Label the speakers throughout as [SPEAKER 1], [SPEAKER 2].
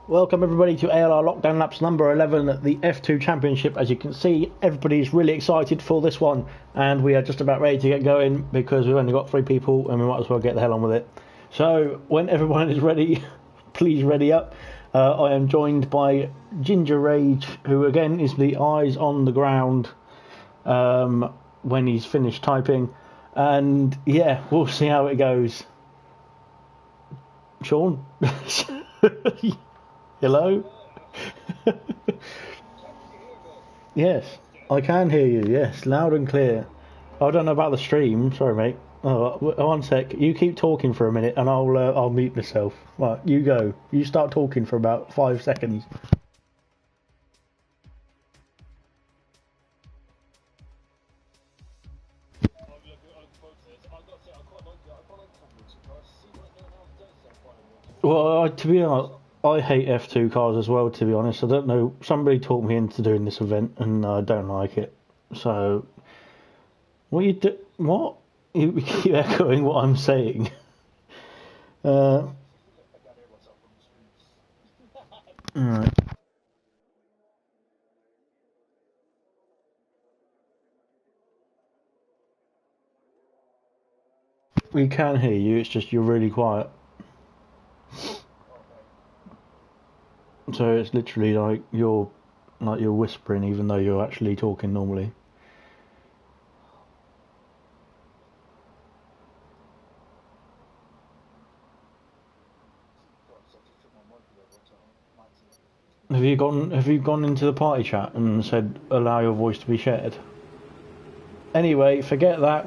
[SPEAKER 1] Welcome everybody to ALR Lockdown Laps number 11 at the F2 Championship. As you can see, everybody's really excited for this one, and we are just about ready to get going because we've only got 3 people and we might as well get the hell on with it. So when everyone is ready, please ready up. I am joined by Ginger Rage, who again is the eyes on the ground when he's finished typing, and yeah, we'll see how it goes. Sean? Hello? Yes, I can hear you, yes, loud and clear. I don't know about the stream, sorry mate. Oh, one sec, you keep talking for a minute and I'll mute myself. Right, you go. You start talking for about 5 seconds. Well, to be honest, I hate F2 cars as well, to be honest. I don't know, somebody talked me into doing this event and I don't like it. So, what you do? What? You keep echoing what I'm saying. Alright. We can hear you, it's just you're really quiet. So it's literally like you're whispering even though you're actually talking normally. Have you gone into the party chat and said allow your voice to be shared? Anyway, forget that.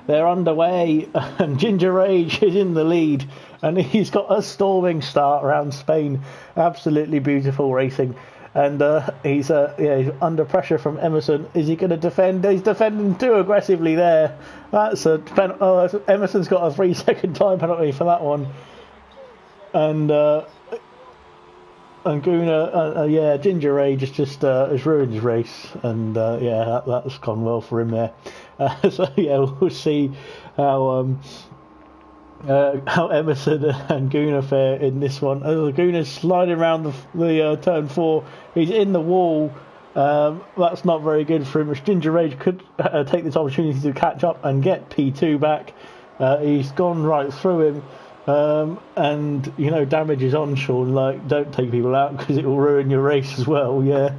[SPEAKER 1] They're underway and Ginger Rage is in the lead and he's got a storming start around Spain. Absolutely beautiful racing. And he's under pressure from Emerson. Is he going to defend? He's defending too aggressively there. That's Emerson's got a 3-second time penalty for that one. And Guna, Ginger Rage has ruined his race, and that's gone well for him there. So yeah, we'll see how Emerson and Guna fare in this one. Guna's sliding around the turn 4. He's in the wall. That's not very good for him. Ginger Rage could take this opportunity to catch up and get P2 back. He's gone right through him. And damage is on, Sean. Like, don't take people out because it will ruin your race as well. Yeah,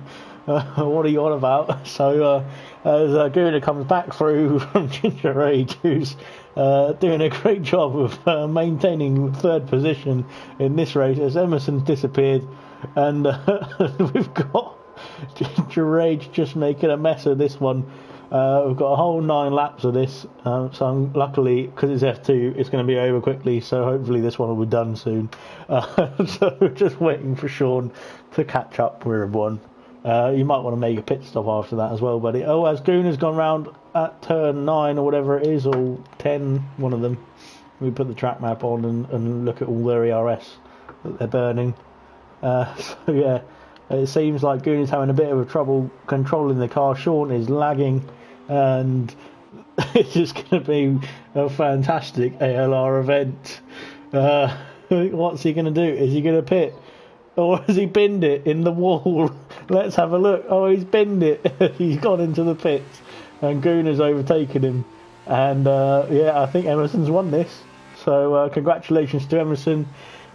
[SPEAKER 1] what are you on about? So as Guna comes back through from Ginger Rage, who's doing a great job of maintaining 3rd position in this race, as Emerson's disappeared, and we've got Ginger Rage just making a mess of this one. We've got a whole 9 laps of this, so luckily, because it's F2, it's going to be over quickly, so hopefully this one will be done soon. So we're just waiting for Sean to catch up with everyone. You might want to make a pit stop after that as well, buddy. Oh, as Guna's gone round at turn 9 or whatever it is, or 10, one of them, we put the track map on and look at all their ERS that they're burning. So yeah, it seems like Guna's having a bit of a trouble controlling the car. Sean is lagging, and it's just going to be a fantastic ALR event. What's he going to do? Is he going to pit? Or has he binned it in the wall? Let's have a look. Oh, he's binned it. He's gone into the pits, and Guna's overtaken him. And I think Emerson's won this. So congratulations to Emerson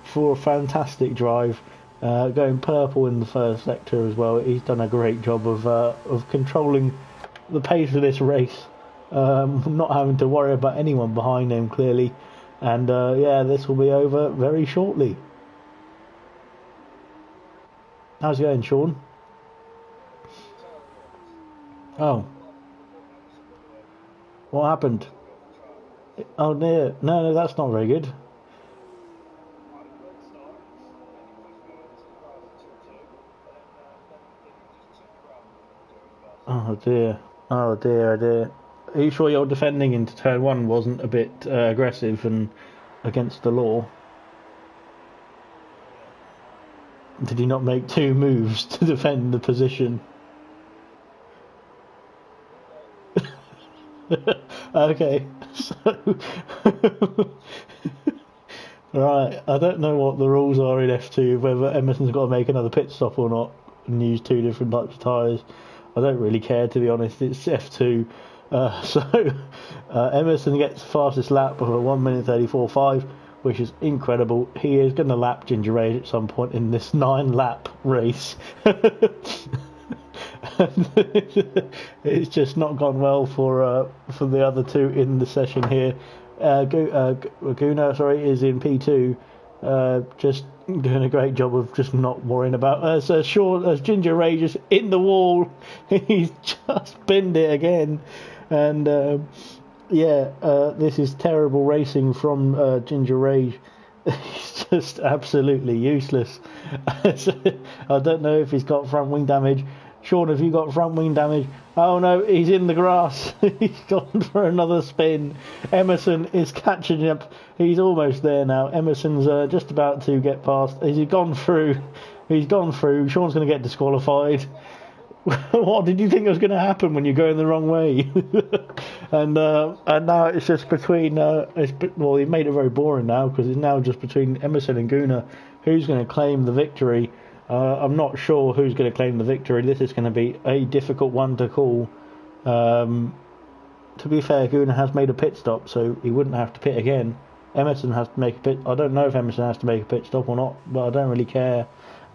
[SPEAKER 1] for a fantastic drive. Going purple in the first sector as well. He's done a great job of controlling the pace of this race, not having to worry about anyone behind him clearly, and this will be over very shortly. How's it going, Sean? Oh, what happened? Oh dear, no, that's not very good. Oh dear. Oh dear, oh dear. Are you sure your defending into turn 1 wasn't a bit aggressive and against the law? Did you not make 2 moves to defend the position? Okay, so Right, I don't know what the rules are in F2, whether Emerson's got to make another pit stop or not and use two different types of tyres. I don't really care, to be honest. It's F2. Emerson gets fastest lap of a 1 minute 34.5, which is incredible. He is going to lap Ginger Rage at some point in this 9-lap race. It's just not gone well for the other two in the session here. Laguna, is in P2, just doing a great job of just not worrying about us. As Ginger Rage is in the wall, he's just binned it again, and this is terrible racing from Ginger Rage. He's just absolutely useless. I don't know if he's got front wing damage. Sean, have you got front wing damage? Oh no, he's in the grass. He's gone for another spin. Emerson is catching up. He's almost there now. Emerson's just about to get past. He's gone through. Sean's going to get disqualified. What did you think was going to happen when you're going the wrong way? and now it's just between. He made it very boring now because it's now just between Emerson and Guna. Who's going to claim the victory? I'm not sure who's going to claim the victory. This is going to be a difficult one to call. To be fair, Guna has made a pit stop, so he wouldn't have to pit again. Emerson has to make a pit. I don't know if Emerson has to make a pit stop or not, but I don't really care.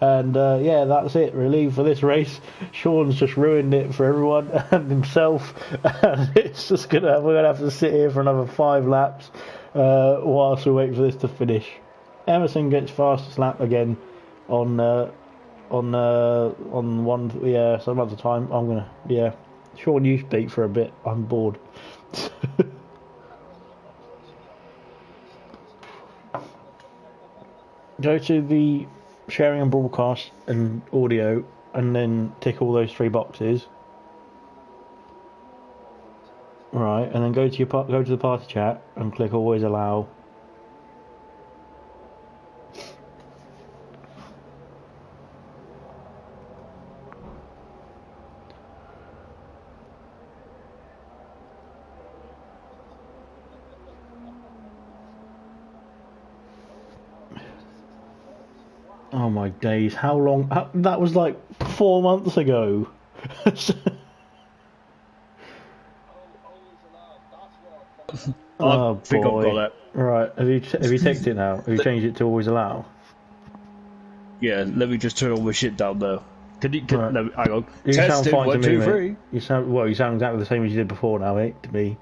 [SPEAKER 1] And that's it really for this race. Sean's just ruined it for everyone and himself. And it's just we're gonna have to sit here for another 5 laps whilst we wait for this to finish. Emerson gets fastest lap again on one, some other time. I'm gonna, Sean, you speak for a bit. I'm bored. Go to the sharing and broadcast and audio, and then tick all those 3 boxes. Right, and then go to the party chat and click always allow. Oh my days, how long? That was like 4 months ago. Oh
[SPEAKER 2] think
[SPEAKER 1] boy.
[SPEAKER 2] I've got it.
[SPEAKER 1] Right, have you texted it now? Have you changed it to always allow?
[SPEAKER 2] Yeah, let me just turn all my shit down though.
[SPEAKER 1] Right.
[SPEAKER 2] No, hang on.
[SPEAKER 1] You sound
[SPEAKER 2] Testing,
[SPEAKER 1] fine
[SPEAKER 2] 1,
[SPEAKER 1] to me,
[SPEAKER 2] 2,
[SPEAKER 1] mate.
[SPEAKER 2] 3.
[SPEAKER 1] You sound exactly the same as you did before now, mate, to me.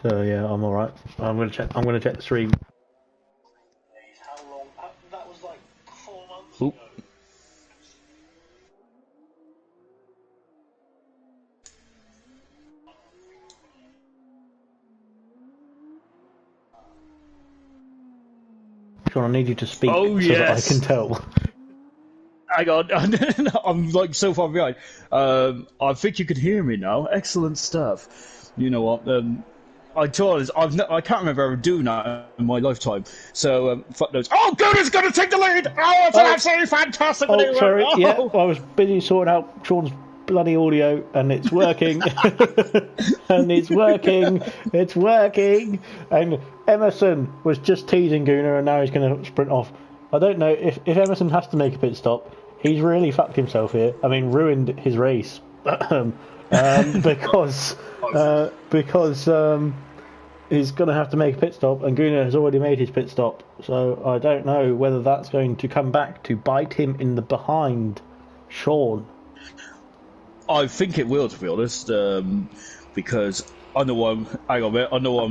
[SPEAKER 1] So yeah, I'm alright. I'm gonna check the stream. How long? That was like 4 months ago. Sean, I need you to speak so that I can tell.
[SPEAKER 2] Hang on, I'm like so far behind. I think you can hear me now. Excellent stuff. You know what? I can't remember ever doing that in my lifetime. So fuck those. Oh, Guna's gonna take the lead. Oh, it's an absolutely fantastic maneuver.
[SPEAKER 1] Sorry. Oh. Yeah, I was busy sorting out Sean's bloody audio, and it's working. And it's working. It's working. And Emerson was just teasing Guna, and now he's going to sprint off. I don't know if Emerson has to make a pit stop. He's really fucked himself here. I mean, ruined his race because he's going to have to make a pit stop, and Guna has already made his pit stop. So I don't know whether that's going to come back to bite him in the behind. Sean.
[SPEAKER 2] I think it will, to be honest, because I know why I'm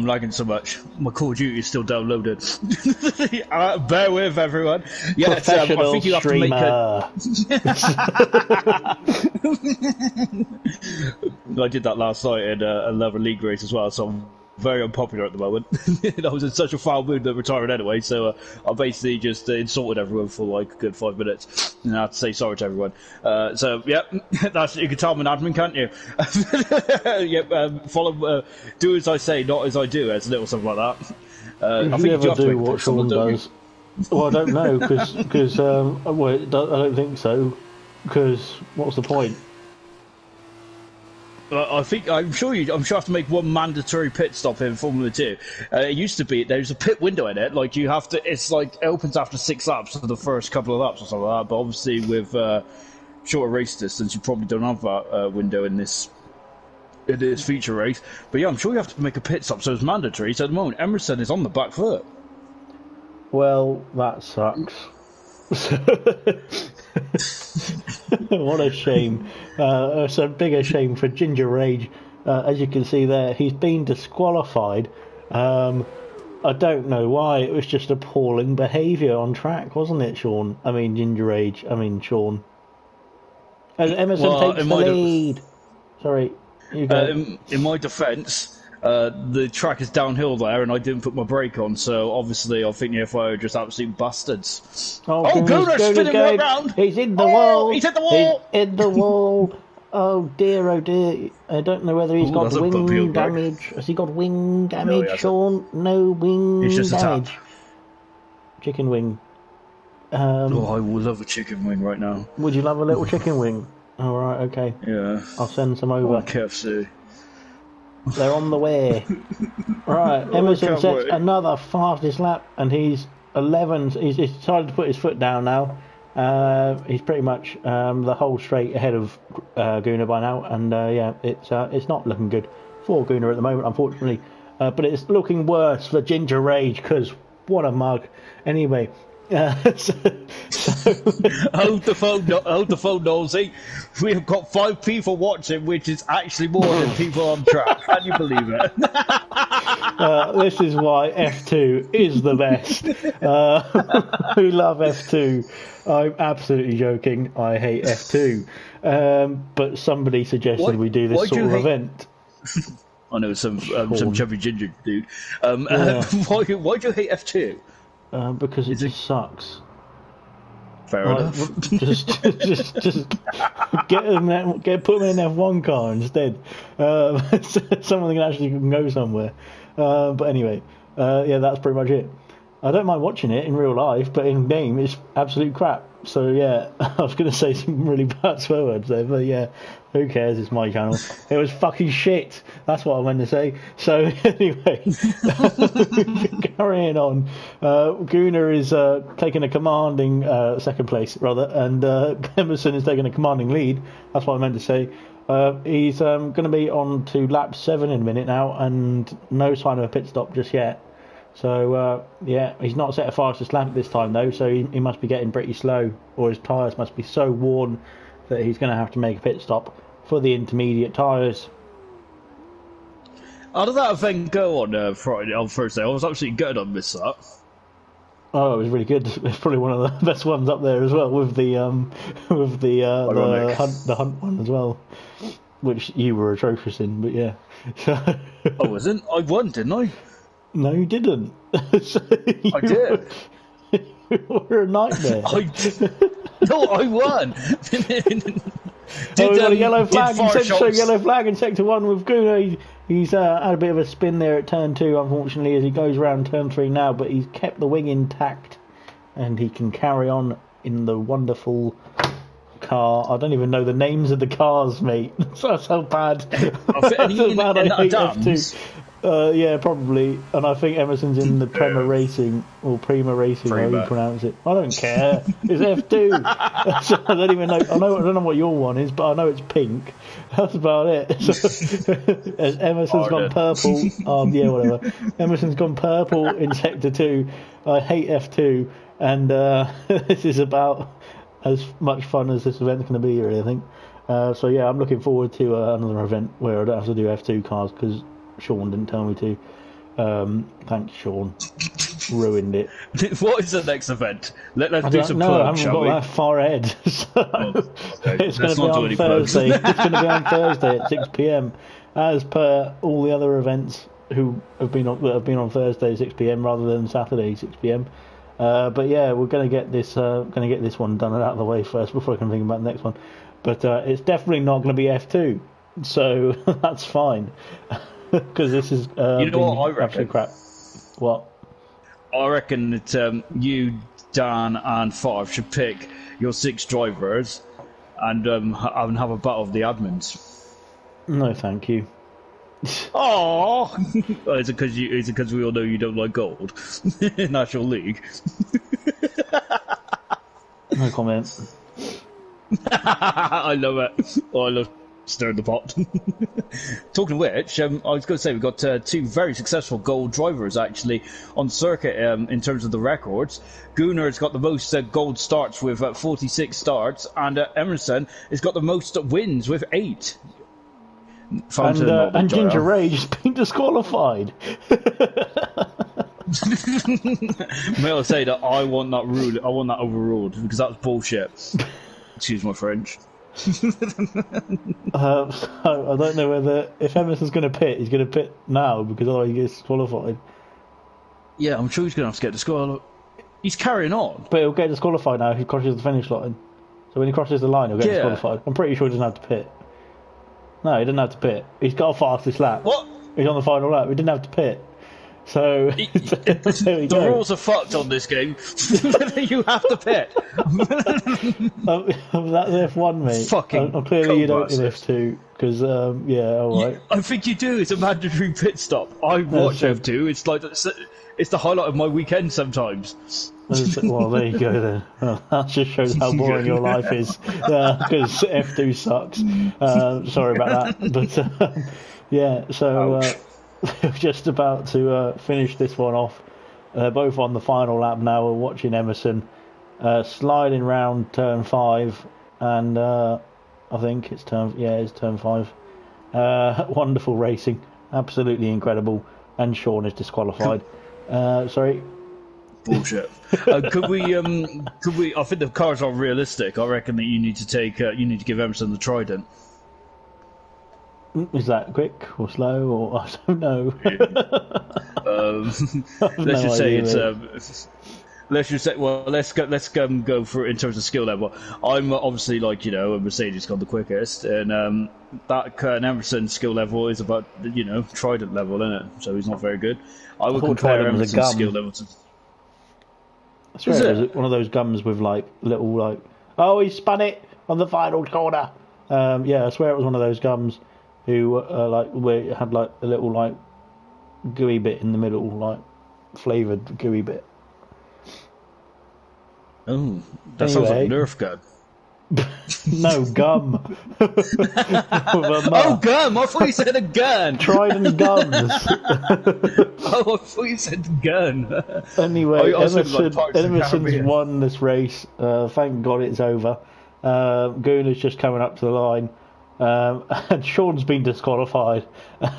[SPEAKER 2] lagging so much. My Call of Duty is still downloaded. Bear with everyone. Yeah, I think you have to make I did that last night in another league race as well, so I'm very unpopular at the moment. I was in such a foul mood that retired anyway, so I basically just insulted everyone for like a good 5 minutes, and I had to say sorry to everyone. So yeah, you can tell I'm an admin, can't you? Follow, do as I say, not as I do. As a little something like that. I think
[SPEAKER 1] you do what Sean does. Well, I don't know because I don't think so. Because what's the point?
[SPEAKER 2] I'm sure I have to make one mandatory pit stop in Formula 2. It used to be there's a pit window in it. Like you have to, it's like it opens after 6 laps for the first couple of laps or something like that. But obviously with shorter race distance, you probably don't have that window in this feature race. But yeah, I'm sure you have to make a pit stop, so it's mandatory. So at the moment, Emerson is on the back foot.
[SPEAKER 1] Well, that sucks. What a shame. It's a bigger shame for Ginger Rage. As you can see there, he's been disqualified. I don't know why. It was just appalling behaviour on track, wasn't it, Sean? I mean, Ginger Rage. I mean, Sean. As Emerson takes the lead. Sorry, you go.
[SPEAKER 2] In my defence, the track is downhill there, and I didn't put my brake on, so obviously I think the FIA are just absolute bastards.
[SPEAKER 1] Oh, Gunner's spinning right round! He's in the wall!
[SPEAKER 2] He's hit the wall!
[SPEAKER 1] He's in the wall! Oh dear, oh dear. I don't know whether he's got wing damage. Has he got wing damage, no, Sean? No wing
[SPEAKER 2] it's just
[SPEAKER 1] damage.
[SPEAKER 2] A tap.
[SPEAKER 1] Chicken wing.
[SPEAKER 2] I would love a chicken wing right now.
[SPEAKER 1] Would you love a little chicken wing? Alright, okay.
[SPEAKER 2] Yeah.
[SPEAKER 1] I'll send some over.
[SPEAKER 2] KFC.
[SPEAKER 1] They're on the way. Right, Emerson sets another fastest lap, and he's 11. He's decided to put his foot down now. He's pretty much the whole straight ahead of Gunnar by now, and yeah, it's not looking good for Gunnar at the moment, unfortunately. But it's looking worse for Ginger Rage, because what a mug. Anyway.
[SPEAKER 2] Hold the phone, Knowlesy. We have got 5 people watching, which is actually more than people on track. Can you believe it?
[SPEAKER 1] This is why F2 is the best. We love F2. I'm absolutely joking. I hate F2. But somebody suggested we do this sort of event.
[SPEAKER 2] I know some chubby ginger dude. Why do you hate F2?
[SPEAKER 1] Because it just sucks.
[SPEAKER 2] Fair enough.
[SPEAKER 1] Just put them in an F1 car instead. Someone that actually can go somewhere. But anyway, yeah, that's pretty much it. I don't mind watching it in real life, but in game it's absolute crap. So yeah, I was going to say some really bad swear words there, but yeah, who cares? It's my channel. It was fucking shit. That's what I meant to say. So anyway, carrying on. Gunnar is taking a commanding second place, rather, and Emerson is taking a commanding lead. That's what I meant to say. He's going to be on to lap 7 in a minute now, and no sign of a pit stop just yet. So, yeah, he's not set a fastest lap this time, though, so he must be getting pretty slow, or his tyres must be so worn that he's going to have to make a pit stop for the intermediate tyres.
[SPEAKER 2] How did that event go on Thursday? I was absolutely good on this that.
[SPEAKER 1] Oh, it was really good. It's probably one of the best ones up there as well, with the hunt one as well, which you were atrocious in, but yeah.
[SPEAKER 2] I wasn't. I won, didn't I?
[SPEAKER 1] No, you didn't.
[SPEAKER 2] I did.
[SPEAKER 1] You were a nightmare.
[SPEAKER 2] No, I won.
[SPEAKER 1] We got a yellow flag in sector 1 with Gunnar. He's had a bit of a spin there at turn 2, unfortunately, as he goes around turn 3 now, but he's kept the wing intact, and he can carry on in the wonderful car. I don't even know the names of the cars, mate. That's how bad. I hate F2. Yeah, probably. And I think Emerson's in the Prima Racing, or Prima Racing, however you pronounce it. I don't care. It's F2. So I don't even know. I don't know what your one is, but I know it's pink. That's about it. So, Emerson's gone purple. Yeah, whatever. Emerson's gone purple in Sector 2. I hate F2, and this is about as much fun as this event's going to be, really, I think. So yeah, I'm looking forward to another event where I don't have to do F2 cars, because Sean didn't tell me to. Thanks, Sean. Ruined it.
[SPEAKER 2] What is the next event? Let's do some
[SPEAKER 1] plugs,
[SPEAKER 2] I haven't got
[SPEAKER 1] that far ahead. It's going to be on Thursday. It's going to be on Thursday at 6 p.m. as per all the other events that have been on Thursday 6 p.m. rather than Saturday 6 p.m. But yeah, we're going to get this one done out of the way first before I can think about the next one. But it's definitely not going to be F2, so that's fine. Because this is
[SPEAKER 2] you know what I reckon?
[SPEAKER 1] Absolute crap. What?
[SPEAKER 2] I reckon that you, Dan, and Five should pick your 6 drivers and have a battle of the admins.
[SPEAKER 1] No, thank you.
[SPEAKER 2] Oh, is it because we all know you don't like gold? National League.
[SPEAKER 1] No comment.
[SPEAKER 2] I love it. Oh, I love stirring the pot. Talking of which, I was going to say we've got two very successful gold drivers actually on circuit in terms of the records. Gunar's got the most gold starts with 46 starts, and Emerson has got the most wins with 8.
[SPEAKER 1] And Ginger Rage has been disqualified.
[SPEAKER 2] May I say that I want that rule? I want that overruled because that's bullshit. Excuse my French.
[SPEAKER 1] So I don't know whether if Emerson's going to pit, he's going to pit now because otherwise he gets disqualified.
[SPEAKER 2] Yeah, I'm sure he's going to have to get disqualified. He's carrying on.
[SPEAKER 1] But he'll get disqualified now if he crosses the finish line. So when he crosses the line, he'll get disqualified. I'm pretty sure he doesn't have to pit. No, he didn't have to pit. He's got a fastest lap.
[SPEAKER 2] What?
[SPEAKER 1] He's on the final lap. He didn't have to pit. So
[SPEAKER 2] the rules are fucked on this game. You have to pit.
[SPEAKER 1] That's F1, mate.
[SPEAKER 2] Fucking
[SPEAKER 1] clearly you don't in F2 because alright.
[SPEAKER 2] I think you do. It's a mandatory pit stop. I watch F2. It's like it's the highlight of my weekend sometimes.
[SPEAKER 1] Well, there you go then. Well, that just shows how boring your life is because F2 sucks. Sorry about that, but yeah. So we're just about to finish this one off. Both on the final lap now. We're watching Emerson sliding round turn 5, and I think it's turn 5. Wonderful racing, absolutely incredible, and Sean is disqualified. Sorry.
[SPEAKER 2] Bullshit. Could we? I think the cars are realistic. I reckon that you need to give Emerson the Trident.
[SPEAKER 1] Is that quick or slow or I don't know?
[SPEAKER 2] Let's just say it's. Let's just say, well, let's go for in terms of skill level. I'm obviously a Mercedes got the quickest, and that Emerson's skill level is about Trident level, isn't it? So he's not very good. I would compare Emerson's skill level to.
[SPEAKER 1] I swear it was one of those gums with little oh, he spun it on the final corner. I swear it was one of those gums who where it had a little gooey bit in the middle, flavoured gooey bit.
[SPEAKER 2] Oh, that sounds like Nerf gun.
[SPEAKER 1] No, gum.
[SPEAKER 2] Oh, gum! I thought you said a gun.
[SPEAKER 1] Trident gums.
[SPEAKER 2] Oh, I thought you said gun.
[SPEAKER 1] Anyway, Emerson's won this race. Thank God it's over. Guna's just coming up to the line. And Sean's been disqualified.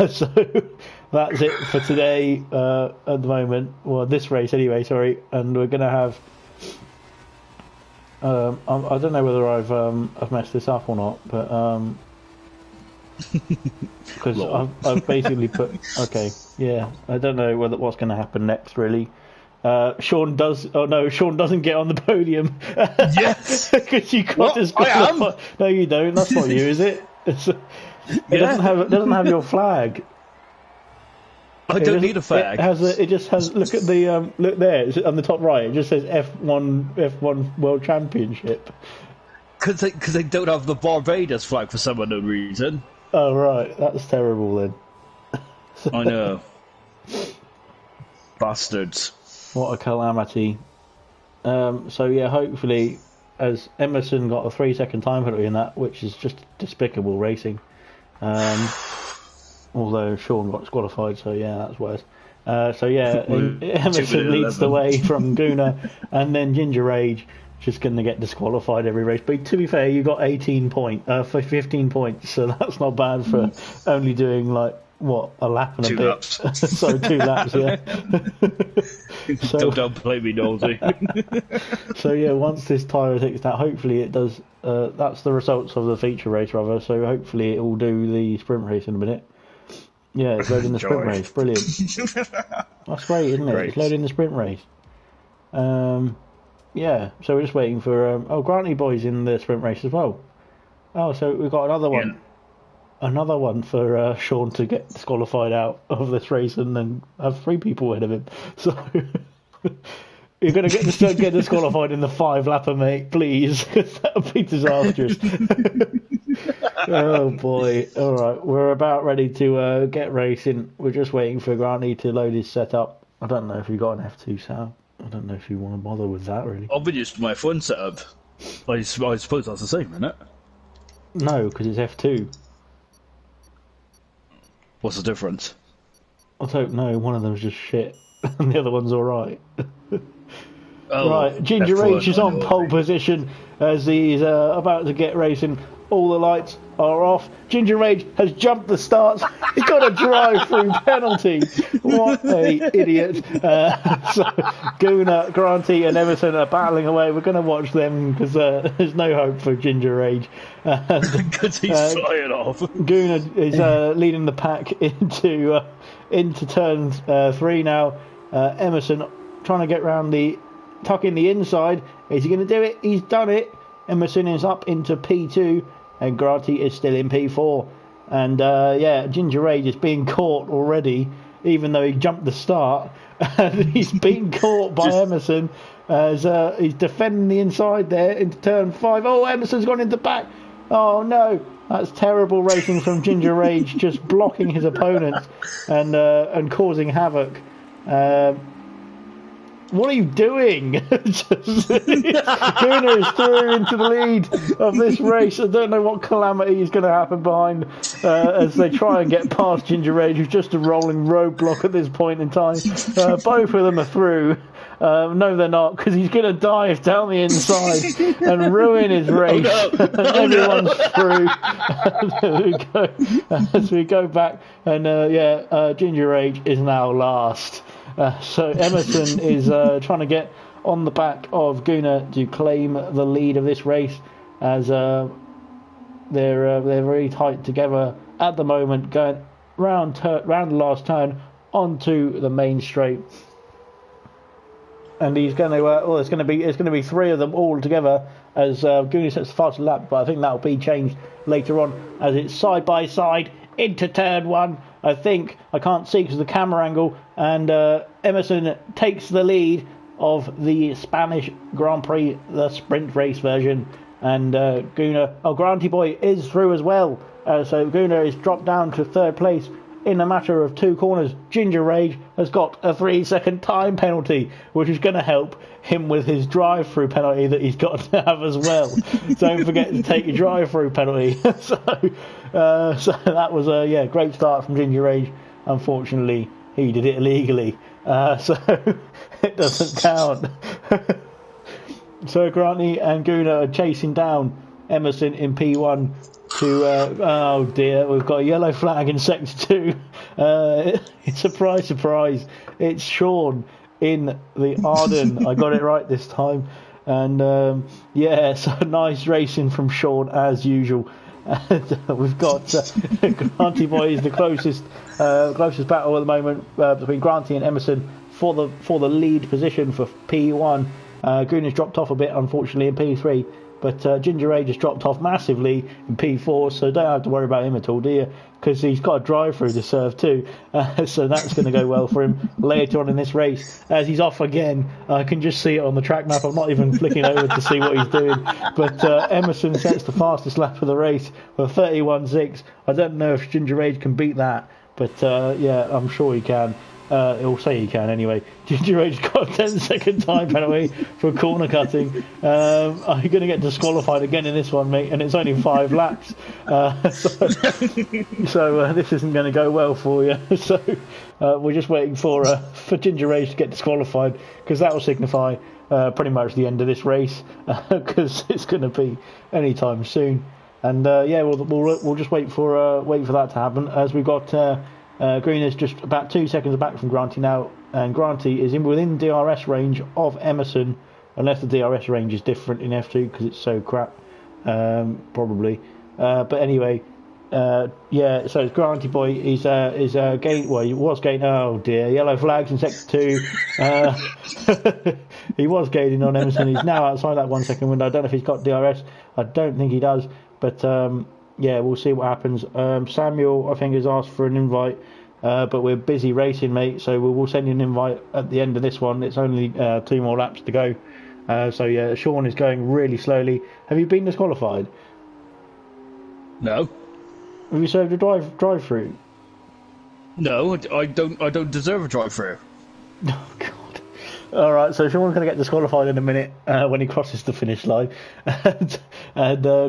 [SPEAKER 1] So that's it for today at the moment. Well, this race anyway, sorry. And we're going to have... I don't know whether I've messed this up or not, but because I've basically put I don't know what's going to happen next really. Sean doesn't get on the podium.
[SPEAKER 2] Yes,
[SPEAKER 1] because you got disqualified. No, you don't. That's not you, is it? It doesn't have your flag.
[SPEAKER 2] I don't need a flag.
[SPEAKER 1] It just has. Look at the look there. It's on the top right. It just says F1 World Championship.
[SPEAKER 2] Because they don't have the Barbados flag for some unknown reason.
[SPEAKER 1] Oh right, that's terrible then.
[SPEAKER 2] I know. Bastards.
[SPEAKER 1] What a calamity. Hopefully, as Emerson got a 3-second time penalty in that, which is just despicable racing. Although Sean got disqualified, so that's worse. Emerson leads the way from Guna, and then Ginger Rage just going to get disqualified every race. But to be fair, you got 15 points, so that's not bad for only doing a lap and a bit.
[SPEAKER 2] 2 laps.
[SPEAKER 1] Sorry, 2 laps, yeah.
[SPEAKER 2] Don't play me, Knowlesy.
[SPEAKER 1] So once this tyre ticks out, hopefully it does. That's the results of the feature race, rather. So hopefully it will do the sprint race in a minute. Yeah, it's loading the sprint race. Brilliant. That's great, isn't it? Great. It's loading the sprint race. So we're just waiting for... Granty Boy's in the sprint race as well. Oh, so we've got another one. Yeah. Another one for Sean to get disqualified out of this race and then have 3 people ahead of him. So you're going to get disqualified in the 5-lapper, mate, please. That would be disastrous. Oh boy! All right, we're about ready to get racing. We're just waiting for Granty to load his setup. I don't know if you got an F2 setup. I don't know if you want to bother with that really.
[SPEAKER 2] I've been used to my F1 setup. I suppose that's the same, isn't it?
[SPEAKER 1] No, because it's F2.
[SPEAKER 2] What's the difference?
[SPEAKER 1] I don't know. One of them's just shit, and the other one's all right.
[SPEAKER 2] Oh,
[SPEAKER 1] Right, Ginger
[SPEAKER 2] F1,
[SPEAKER 1] H is on pole position as he's about to get racing. All the lights are off. Ginger Rage has jumped the starts. He's got a drive-through penalty. What a idiot. So Guna, Granty and Everton are battling away. We're going to watch them because there's no hope for Ginger Rage.
[SPEAKER 2] Because he's flying off.
[SPEAKER 1] Guna is leading the pack into turn 3 now. Emerson trying to get round the tuck in the inside. Is he going to do it? He's done it. Emerson is up into P2 and Granty is still in P4. And Ginger Rage is being caught already, even though he jumped the start. And he's being caught by Emerson as he's defending the inside there into turn 5. Oh, Emerson's gone into back. Oh no, that's terrible racing from Ginger Rage, just blocking his opponents and causing havoc. What are you doing? Guna is through into the lead of this race. I don't know what calamity is going to happen behind as they try and get past Ginger Rage, who's just a rolling roadblock at this point in time. Both of them are through. No, they're not, because he's going to dive down the inside and ruin his race. Everyone's through. There we go. As we go back, and Ginger Rage is now last. So Emerson is trying to get on the back of Guna to claim the lead of this race, as they're very tight together at the moment, going round the last turn onto the main straight. And he's going to it's going to be 3 of them all together as Guna sets the fastest lap, but I think that'll be changed later on as it's side by side into turn 1. I think I can't see because of the camera angle, and Emerson takes the lead of the Spanish Grand Prix, the sprint race version, and Granty Boy is through as well. So Guna is dropped down to 3rd place in a matter of 2 corners. Ginger Rage has got a 3-second time penalty, which is going to help him with his drive-through penalty that he's got to have as well. Don't forget to take your drive-through penalty. So that was a great start from Ginger Rage. Unfortunately, he did it illegally, so it doesn't count. So Granty and Guna are chasing down Emerson in P1 to oh dear, we've got a yellow flag in sector 2. Surprise, it's Sean in the Arden. I got it right this time, and so nice racing from Sean as usual. And we've got Granty Boy is the closest battle at the moment between Granty and Emerson for the lead position for P1. Guna's dropped off a bit, unfortunately, in P3, but Ginger Rage has dropped off massively in P4, so don't have to worry about him at all, do you? Because he's got a drive-through to serve too, so that's going to go well for him later on in this race. As he's off again, I can just see it on the track map. I'm not even flicking over to see what he's doing. But Emerson sets the fastest lap of the race with 31.6. I don't know if Ginger Rage can beat that, but I'm sure he can. He'll say he can anyway. Ginger Rage got a 10-second time penalty for corner cutting. Are you going to get disqualified again in this one, mate? And it's only 5 laps. So this isn't going to go well for you. So we're just waiting for Ginger Rage to get disqualified, because that will signify pretty much the end of this race, because it's going to be any time soon. And we'll just wait for that to happen, as we've got. Green is just about 2 seconds back from Granty now, and Granty is within DRS range of Emerson, unless the DRS range is different in F2 because it's so crap, probably. But anyway, so it's Granty Boy. He's gained. Well, he was gaining. Oh dear, yellow flags in sector 2. He was gaining on Emerson. He's now outside that 1 second window. I don't know if he's got DRS. I don't think he does, but. We'll see what happens. Samuel, I think, has asked for an invite, but we're busy racing, mate, so we'll send you an invite at the end of this one. It's only 2 more laps to go. Sean is going really slowly. Have you been disqualified?
[SPEAKER 2] No.
[SPEAKER 1] Have you served a drive-through?
[SPEAKER 2] No, I don't deserve a drive-through.
[SPEAKER 1] Oh God! All right, so Sean's going to get disqualified in a minute when he crosses the finish line, and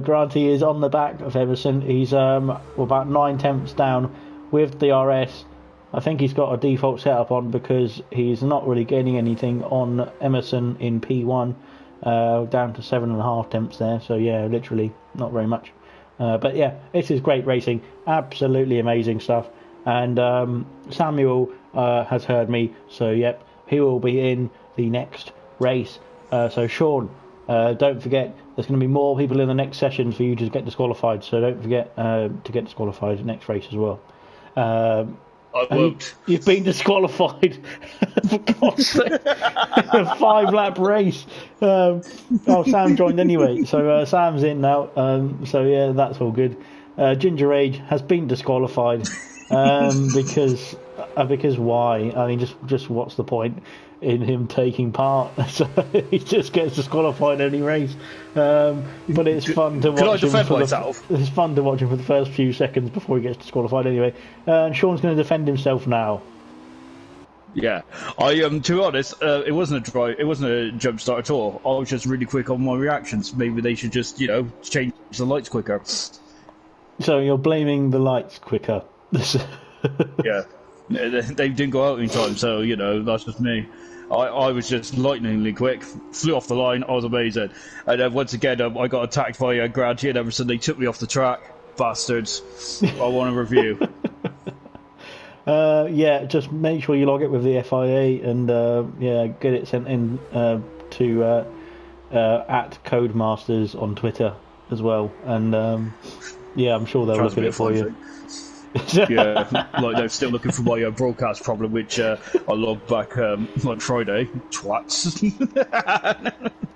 [SPEAKER 1] Granty is on the back of Emerson. He's about 9 tenths down with DRS. I think he's got a default setup on because he's not really gaining anything on Emerson in P1, down to 7.5 tenths there. So yeah, literally not very much. But yeah, this is great racing, absolutely amazing stuff. And Samuel has heard me, so yep, he will be in the next race. So Sean, don't forget, there's going to be more people in the next session for you to get disqualified, so don't forget to get disqualified in the next race as well.
[SPEAKER 2] I won't.
[SPEAKER 1] You've been disqualified. For God's sake. A 5-lap race. Sam joined anyway, so Sam's in now. So yeah, that's all good. Ginger Age has been disqualified because why? I mean, just what's the point in him taking part? So he just gets disqualified any race. But it's fun to watch.
[SPEAKER 2] Can I defend myself?
[SPEAKER 1] It's fun to watch him for the first few seconds before he gets disqualified anyway. And Sean's going to defend himself now.
[SPEAKER 2] Yeah, to be honest, it wasn't a jump start at all. I was just really quick on my reactions. Maybe they should just, change the lights quicker.
[SPEAKER 1] So you're blaming the lights quicker.
[SPEAKER 2] Yeah, they didn't go out in time, so that's just me. I was just lightningly quick, flew off the line. I was amazing, and then once again I got attacked by Granty and Emerson. They took me off the track, bastards. I want a review.
[SPEAKER 1] Yeah, just make sure you log it with the FIA and get it sent in to at Codemasters on Twitter as well. And I'm sure they'll look at it for you.
[SPEAKER 2] Yeah, like they're still looking for my broadcast problem, which I logged back on Friday. Twats.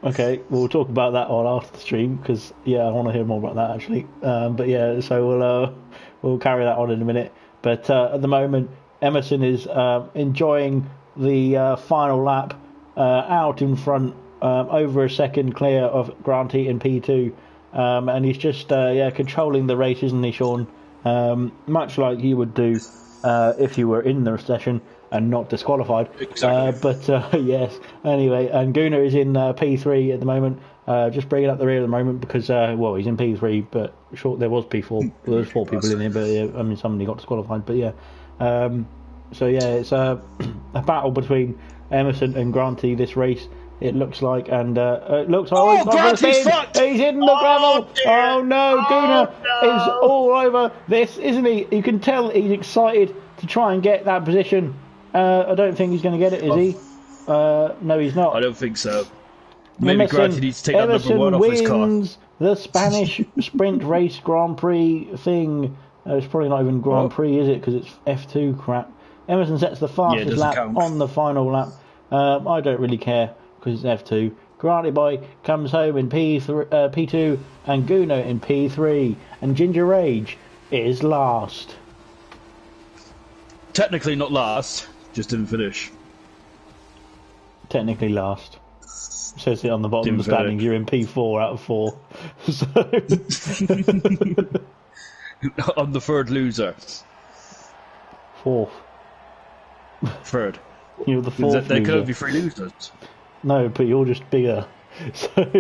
[SPEAKER 1] Okay, we'll talk about that on after the stream because I want to hear more about that actually. But yeah, so we'll carry that on in a minute. But at the moment, Emerson is enjoying the final lap, out in front, over a second clear of Granty in P2, and he's just controlling the race, isn't he, Sean? Much like you would do if you were in the session and not disqualified. Exactly. Yes. Anyway, and Guna is in P3 at the moment. Just bringing up the rear at the moment because he's in P3, but there was P4. Well, there's 4 people in here, but somebody got disqualified. But it's a battle between Emerson and Granty this race. It looks like, and it looks like he's in the gravel.
[SPEAKER 2] Dear.
[SPEAKER 1] Oh no, Guna is all over this, isn't he? You can tell he's excited to try and get that position. I don't think he's going to get it, is he? No, he's not.
[SPEAKER 2] I don't think so. Maybe Granty needs to take that number 1 off his car.
[SPEAKER 1] Wins the Spanish Sprint Race Grand Prix thing. It's probably not even Grand Prix, is it? Because it's F2 crap. Emerson sets the fastest lap on the final lap. I don't really care because it's F2. Granty Boy comes home in P2 and Guna in P3. And Ginger Rage is last.
[SPEAKER 2] Technically not last, just didn't finish.
[SPEAKER 1] Technically last. Says it on the bottom of the standings. You're in P4 out of 4. So
[SPEAKER 2] I'm the third loser.
[SPEAKER 1] 4th.
[SPEAKER 2] Third.
[SPEAKER 1] You're the 4th.
[SPEAKER 2] There could only be 3 losers.
[SPEAKER 1] No, but you're just bigger. So you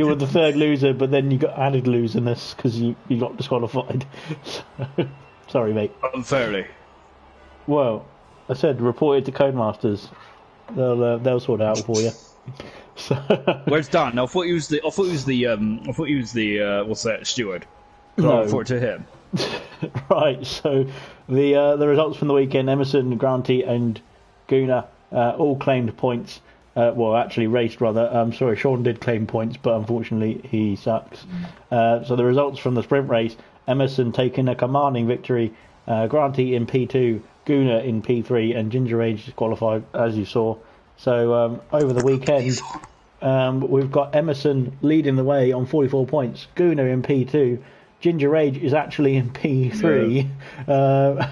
[SPEAKER 1] were the 3rd loser, but then you got added loserness because you got disqualified. So, sorry, mate.
[SPEAKER 2] Unfairly.
[SPEAKER 1] Well, I said report it to Codemasters. They'll sort it out for you. So,
[SPEAKER 2] where's Dan? I thought he was the what's that, steward?
[SPEAKER 1] No.
[SPEAKER 2] I'll report to him.
[SPEAKER 1] Right. So the results from the weekend: Emerson, Granty, and Guna all claimed points. Actually raced rather. Sorry, Sean did claim points, but unfortunately he sucks. So the results from the sprint race: Emerson taking a commanding victory. Granty in P2. Guna in P3 and Ginger Age disqualified, as you saw. So over the weekend, we've got Emerson leading the way on 44 points. Guna in P2. Ginger Age is actually in P3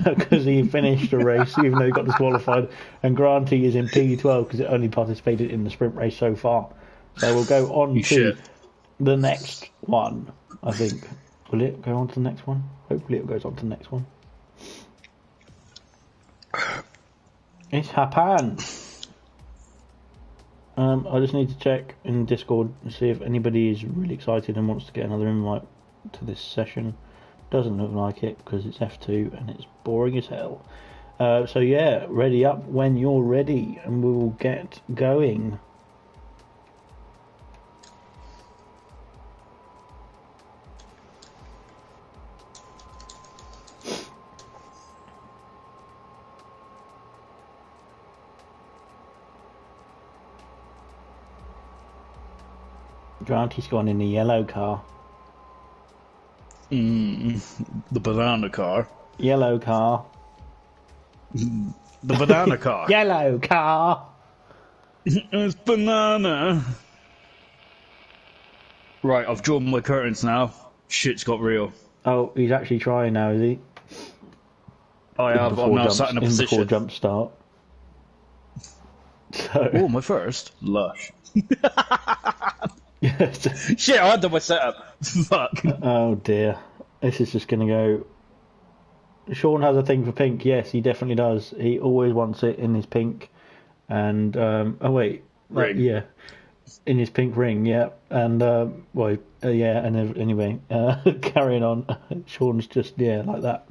[SPEAKER 1] because he finished a race even though he got disqualified. And Granty is in P12 because it only participated in the sprint race so far. So we'll go on to the next one, I think. Will it go on to the next one? Hopefully it goes on to the next one. It's Hapan. I just need to check in Discord and see if anybody is really excited and wants to get another invite to this session. Doesn't look like it because it's F2 and it's boring as hell. So yeah, ready up when you're ready and we will get going. Granty's gone in the yellow car.
[SPEAKER 2] The banana car.
[SPEAKER 1] Yellow car.
[SPEAKER 2] The banana car.
[SPEAKER 1] Yellow car.
[SPEAKER 2] It's banana. Right, I've drawn my curtains now. Shit's got real.
[SPEAKER 1] Oh, he's actually trying now, is he?
[SPEAKER 2] I have. I'm now sat in a position.
[SPEAKER 1] Before jump start. So.
[SPEAKER 2] Oh, my first. Lush. Shit, I had done my setup. Fuck.
[SPEAKER 1] Oh dear. This is just going to go... Sean has a thing for pink. Yes, he definitely does. He always wants it in his pink. And, oh wait.
[SPEAKER 2] Ring.
[SPEAKER 1] Yeah. In his pink ring, yeah. And, well, yeah, and anyway, carrying on. Sean's just, yeah, like that.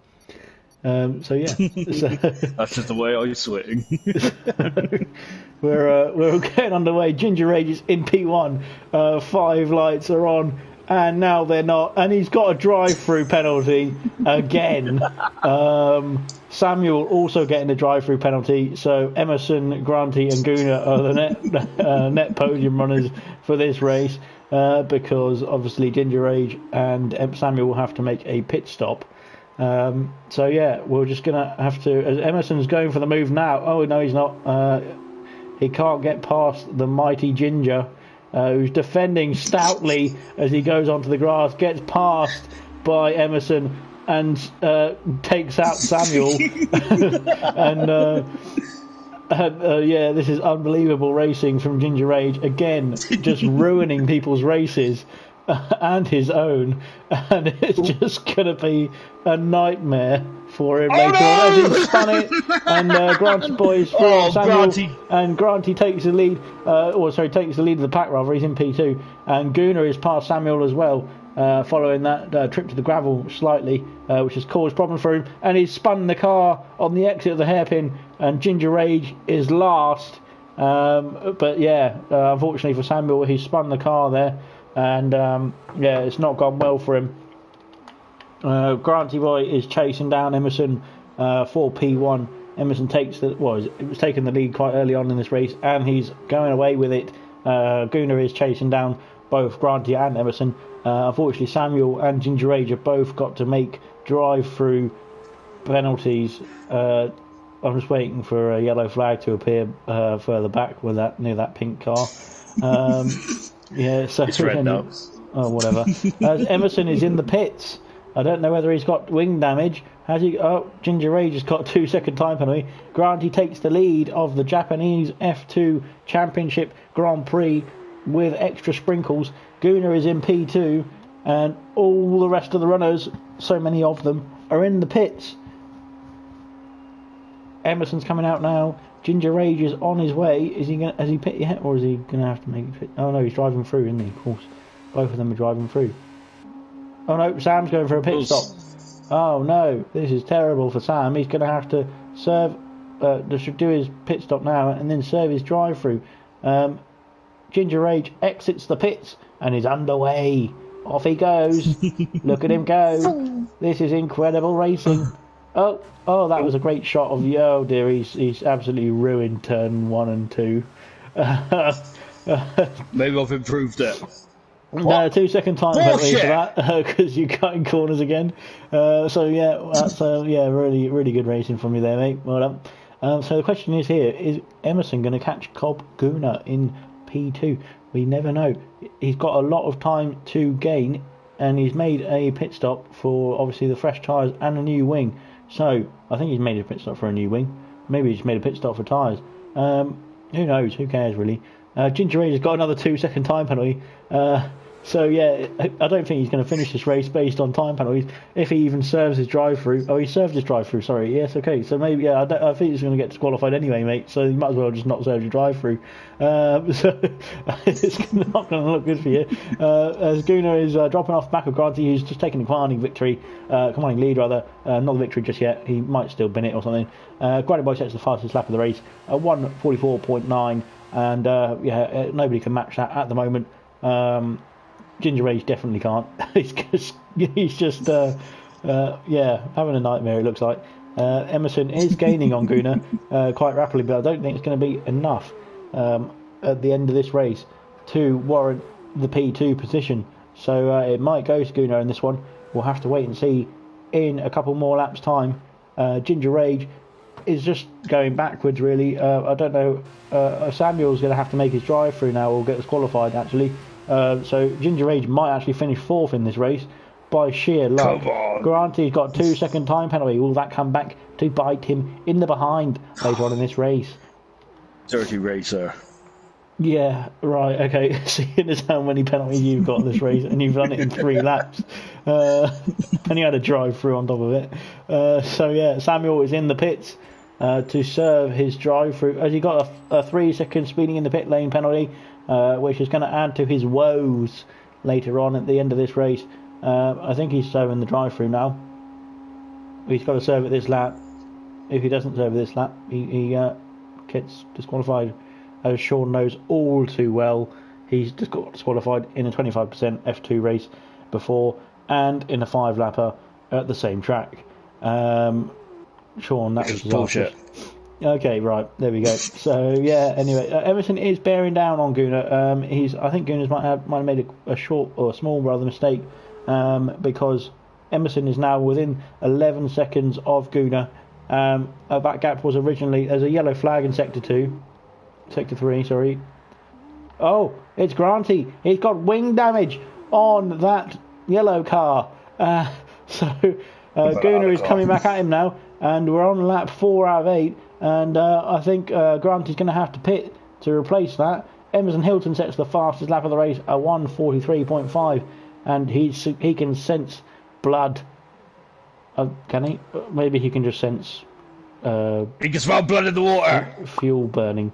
[SPEAKER 1] So yeah. So,
[SPEAKER 2] that's just the way I swing.
[SPEAKER 1] We're getting underway. Ginger Age is in P1. 5 lights are on, and now they're not. And he's got a drive-through penalty again. Samuel also getting a drive-through penalty. So Emerson, Granty, and Guna are the net podium runners for this race, because obviously Ginger Age and Samuel will have to make a pit stop. So yeah, we're just gonna have to. As Emerson's going for the move now. Oh no, he's not. He can't get past the mighty Ginger, who's defending stoutly as he goes onto the grass. Gets passed by Emerson and takes out Samuel. Yeah, this is unbelievable racing from Ginger Age again, just ruining people's races. And his own, and it's just gonna be a nightmare for him later on as he spun it. And Granty boys for Samuel, Granty. And Granty takes the lead. Takes the lead of the pack rather. He's in P2, and Guna is past Samuel as well, following that trip to the gravel slightly, which has caused problems for him. And he's spun the car on the exit of the hairpin, and Ginger Rage is last. But yeah, unfortunately for Samuel, he's spun the car there. And yeah, it's not gone well for him. Granty Boy is chasing down Emerson for P1. Emerson it was taking the lead quite early on in this race, and he's going away with it. Guna is chasing down both Granty and Emerson. Unfortunately, Samuel and Ginger Age have both got to make drive-through penalties. I'm just waiting for a yellow flag to appear further back near that pink car. Yeah, so
[SPEAKER 2] it's red now.
[SPEAKER 1] Oh, whatever. As Emerson is in the pits. I don't know whether he's got wing damage. Has he? Oh, Ginger Rage has got 2-second time penalty. Granty takes the lead of the Japanese F2 Championship Grand Prix with extra sprinkles. Guna is in P2, and all the rest of the runners, so many of them, are in the pits. Emerson's coming out now. Ginger Rage is on his way. Has he pit yet, or is he gonna have to make it pit? Oh no, he's driving through, isn't he? Of course, both of them are driving through. Oh no, Sam's going for a pit stop. Oh no, this is terrible for Sam. He's gonna have to do his pit stop now and then serve his drive-through. Ginger Rage exits the pits and is underway. Off he goes. Look at him go. This is incredible racing. Oh, that was a great shot of you. Oh dear, he's absolutely ruined turn 1 and 2.
[SPEAKER 2] Maybe I've improved it.
[SPEAKER 1] No, 2-second time penalty for that, because you're cutting corners again. So yeah, that's really, really good racing from you there, mate. Well done. So the question is here: is Emerson going to catch Cobb Guna in P2? We never know. He's got a lot of time to gain, and he's made a pit stop for obviously the fresh tyres and a new wing. So I think he's made a pit stop for a new wing. Maybe he's made a pit stop for tyres. Who knows? Who cares really? Ginger Age has got another 2-second time penalty. So yeah, I don't think he's going to finish this race based on time penalties. If he even serves his drive-through, he served his drive-through. Sorry, yes, okay. So maybe yeah, I think he's going to get disqualified anyway, mate. So you might as well just not serve your drive-through. So it's not going to look good for you. As Gunnar is dropping off back of Granty, who's just taking the commanding lead rather. Not the victory just yet. He might still bin it or something. Granty Boy sets the fastest lap of the race, 1:44.9, and nobody can match that at the moment. Ginger Rage definitely can't. he's just having a nightmare, it looks like. Emerson is gaining on Gunnar quite rapidly, but I don't think it's going to be enough at the end of this race to warrant the P2 position. So it might go to Gunnar in this one. We'll have to wait and see in a couple more laps' time. Ginger Rage is just going backwards, really. I don't know. Samuel's going to have to make his drive through now or get disqualified, actually. So Ginger Rage might actually finish 4th in this race by sheer luck. Granty's got a 2-second time penalty. Will that come back to bite him in the behind later on in this race?
[SPEAKER 2] Dirty racer.
[SPEAKER 1] Yeah, right, okay. Seeing as how many penalties you've got in this race, and you've done it in 3 laps, and you had a drive through on top of it. So yeah, Samuel is in the pits to serve his drive through. Has he got a 3-second speeding in the pit lane penalty? Which is going to add to his woes later on at the end of this race. I think he's serving the drive-through now. He's got to serve it this lap. If he doesn't serve it this lap, he gets disqualified. As Sean knows all too well, he's just got disqualified in a 25% F2 race before and in a 5-lapper at the same track. Sean, that was
[SPEAKER 2] bullshit.
[SPEAKER 1] Okay, right, there we go. So yeah, anyway, Emerson is bearing down on Gunnar. I think Gunnar might have made a short or a small rather mistake, because Emerson is now within 11 seconds of Gunnar. That gap was originally, there's a yellow flag in sector 3, sorry. Oh, it's Granty. He's got wing damage on that yellow car. Gunnar is coming back at him now, and we're on lap 4 out of 8. And I think Grant is going to have to pit to replace that. Emerson Hilton sets the fastest lap of the race at 1:43.5, and he can sense blood. Can he? Maybe he can just sense.
[SPEAKER 2] He can smell blood in the water.
[SPEAKER 1] Fuel burning.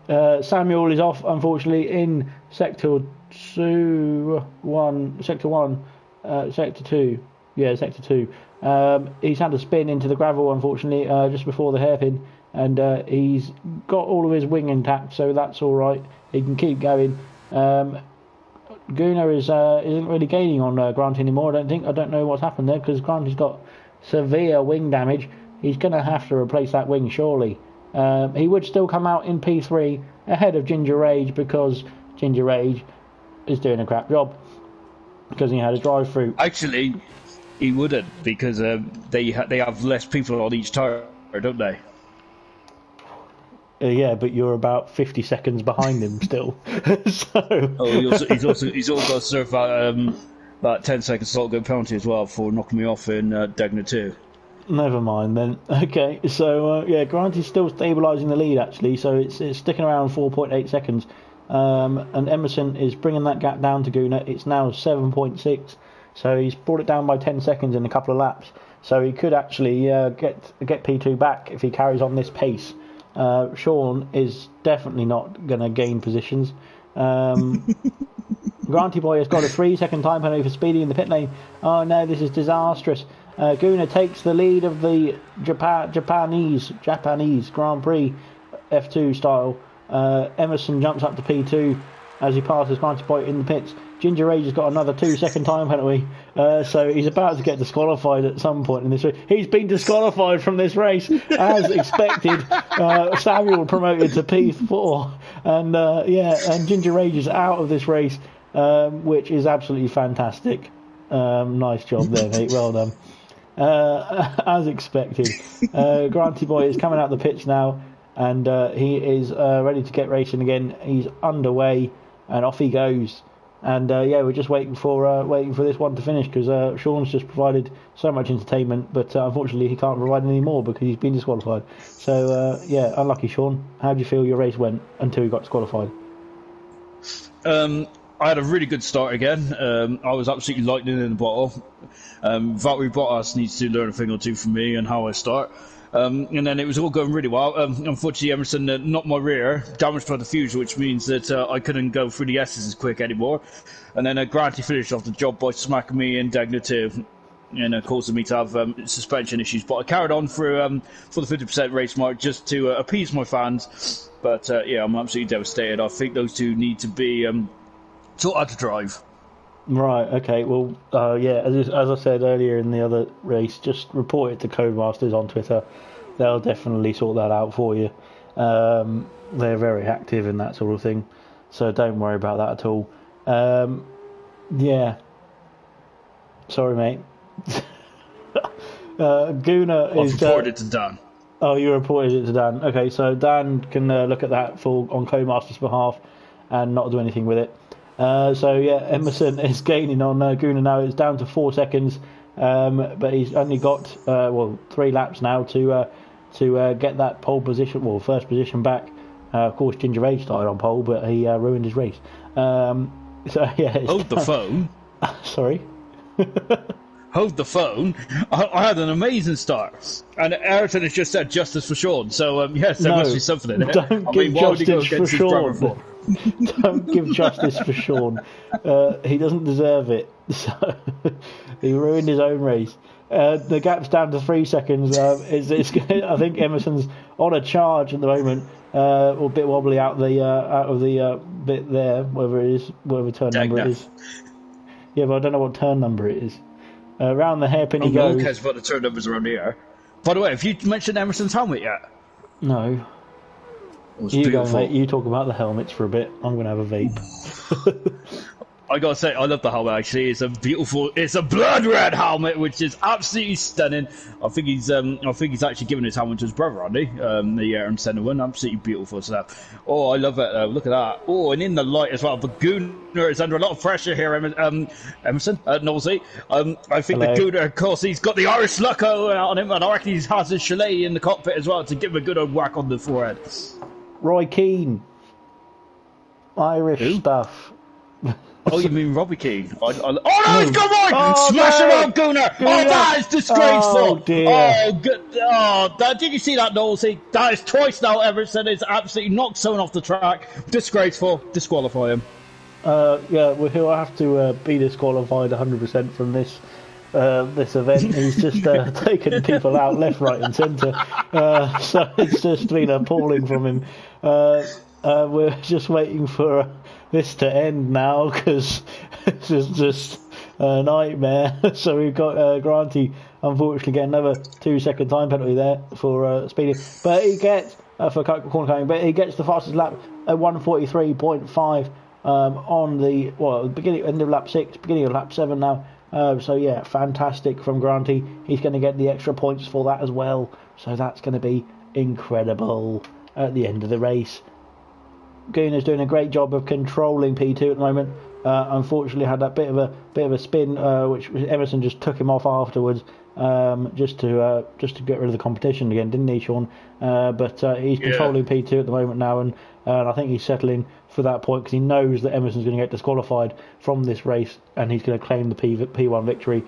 [SPEAKER 1] Samuel is off, unfortunately, in sector 2. Yeah, sector 2. He's had a spin into the gravel, unfortunately, just before the hairpin, and he's got all of his wing intact, so that's all right. He can keep going. Gunnar isn't really gaining on Grant anymore. I don't know what's happened there, because Grant has got severe wing damage. He's going to have to replace that wing, surely. He would still come out in P3 ahead of Ginger Rage, because Ginger Rage is doing a crap job because he had a drive through.
[SPEAKER 2] Actually, he wouldn't, because they have less people on each tire, don't they?
[SPEAKER 1] Yeah, but you're about 50 seconds behind him still. So.
[SPEAKER 2] Oh, he's also got to serve about 10 seconds salt gun penalty as well for knocking me off in Degner 2.
[SPEAKER 1] Never mind then. Okay, so Grant is still stabilising the lead actually, so it's sticking around 4.8 seconds. And Emerson is bringing that gap down to Gunnar. It's now 7.6, so he's brought it down by 10 seconds in a couple of laps. So he could actually get P2 back if he carries on this pace. Sean is definitely not going to gain positions. Granty Boy has got a 3-second time penalty for speeding in the pit lane. Oh no, this is disastrous. Gunnar takes the lead of the Japanese Grand Prix F2 style. Emerson jumps up to P2 as he passes Granty Boy in the pits. Ginger Rage has got another 2-second time penalty, so he's about to get disqualified at some point in this race. He's been disqualified from this race, as expected. Samuel promoted to P4, and Ginger Rage is out of this race, which is absolutely fantastic. Nice job there, mate. Well done. As expected, Granty Boy is coming out the pits now, and he is ready to get racing again. He's underway, and off he goes. And we're just waiting for this one to finish, because Sean's just provided so much entertainment, but unfortunately he can't provide any more because he's been disqualified. So unlucky Sean. How do you feel your race went until you got disqualified?
[SPEAKER 2] I had a really good start again. I was absolutely lightning in the bottle. Valtteri Bottas needs to learn a thing or two from me and how I start. And then it was all going really well. Unfortunately, Emerson knocked my rear, damaged my diffuser, which means that I couldn't go through the S's as quick anymore. And then Granty finished off the job by smacking me in negative and causing me to have suspension issues. But I carried on through for the 50% race mark just to appease my fans. But yeah, I'm absolutely devastated. I think those two need to be taught how to drive.
[SPEAKER 1] Right, okay, well, yeah, as I said earlier in the other race, just report it to Codemasters on Twitter. They'll definitely sort that out for you. They're very active in that sort of thing, so don't worry about that at all. Yeah. Sorry, mate. Guna is...
[SPEAKER 2] I've reported it to Dan.
[SPEAKER 1] Oh, you reported it to Dan. Okay, so Dan can look at that on Codemasters' behalf and not do anything with it. So yeah, Emerson is gaining on Guna now. It's down to 4 seconds, but he's only got 3 laps now to get that pole position, first position back. Of course, Ginger Age started on pole, but he ruined his race. So yeah.
[SPEAKER 2] Hold the phone.
[SPEAKER 1] Sorry.
[SPEAKER 2] Hold the phone. I had an amazing start, and Ayrton has just said justice for Sean. So yes, there must be something in it.
[SPEAKER 1] Don't give justice for Sean. Don't give justice for Sean. He doesn't deserve it. So he ruined his own race. The gap's down to 3 seconds. I think Emerson's on a charge at the moment, or a bit wobbly out of the bit there, whatever turn number it is. Yeah, but I don't know what turn number it is. Around the hairpin he goes.
[SPEAKER 2] Who cares about the turn numbers around here? By the way, have you mentioned Emerson's helmet yet?
[SPEAKER 1] No. You go, mate. You talk about the helmets for a bit. I'm going to have a vape.
[SPEAKER 2] I gotta say, I love the helmet. Actually, it's a blood red helmet, which is absolutely stunning. I think he's actually given his helmet to his brother, Andy. The Aaron Center one, absolutely beautiful stuff. Oh, I love it. Look at that. Oh, and in the light as well. But Gunnar is under a lot of pressure here. Emerson, Knowlesy. I think the Gunnar, of course, he's got the Irish Lucko on him, and I reckon he has his chalet in the cockpit as well to give him a good old whack on the forehead.
[SPEAKER 1] Roy Keane. Irish stuff.
[SPEAKER 2] Oh, you mean Robbie Keane? Oh no, he's got Roy! Smash him out, Gunnar! Oh, that is disgraceful!
[SPEAKER 1] Oh, dear.
[SPEAKER 2] Did you see that, Knowlesy? That is twice now. Everson is absolutely knocked someone off the track. Disgraceful. Disqualify him.
[SPEAKER 1] Yeah, well, he'll have to be disqualified 100% from this event. He's just taken people out left, right, and centre. So it's just been appalling from him. We're just waiting for this to end now because this is just a nightmare. So we've got Granty unfortunately getting another 2 second time penalty there for speeding, but he gets for corner coming, but he gets the fastest lap at 1:43.5 on the end of lap 6, beginning of lap 7 now. So yeah, fantastic from Granty. He's going to get the extra points for that as well. So that's going to be incredible at the end of the race. Gunar's doing a great job of controlling P2 at the moment. Unfortunately, had that bit of a spin, which Emerson just took him off afterwards, just to get rid of the competition again, didn't he, Sean? But he's controlling P2 at the moment now, and I think he's settling for that point because he knows that Emerson's going to get disqualified from this race, and he's going to claim the P1 victory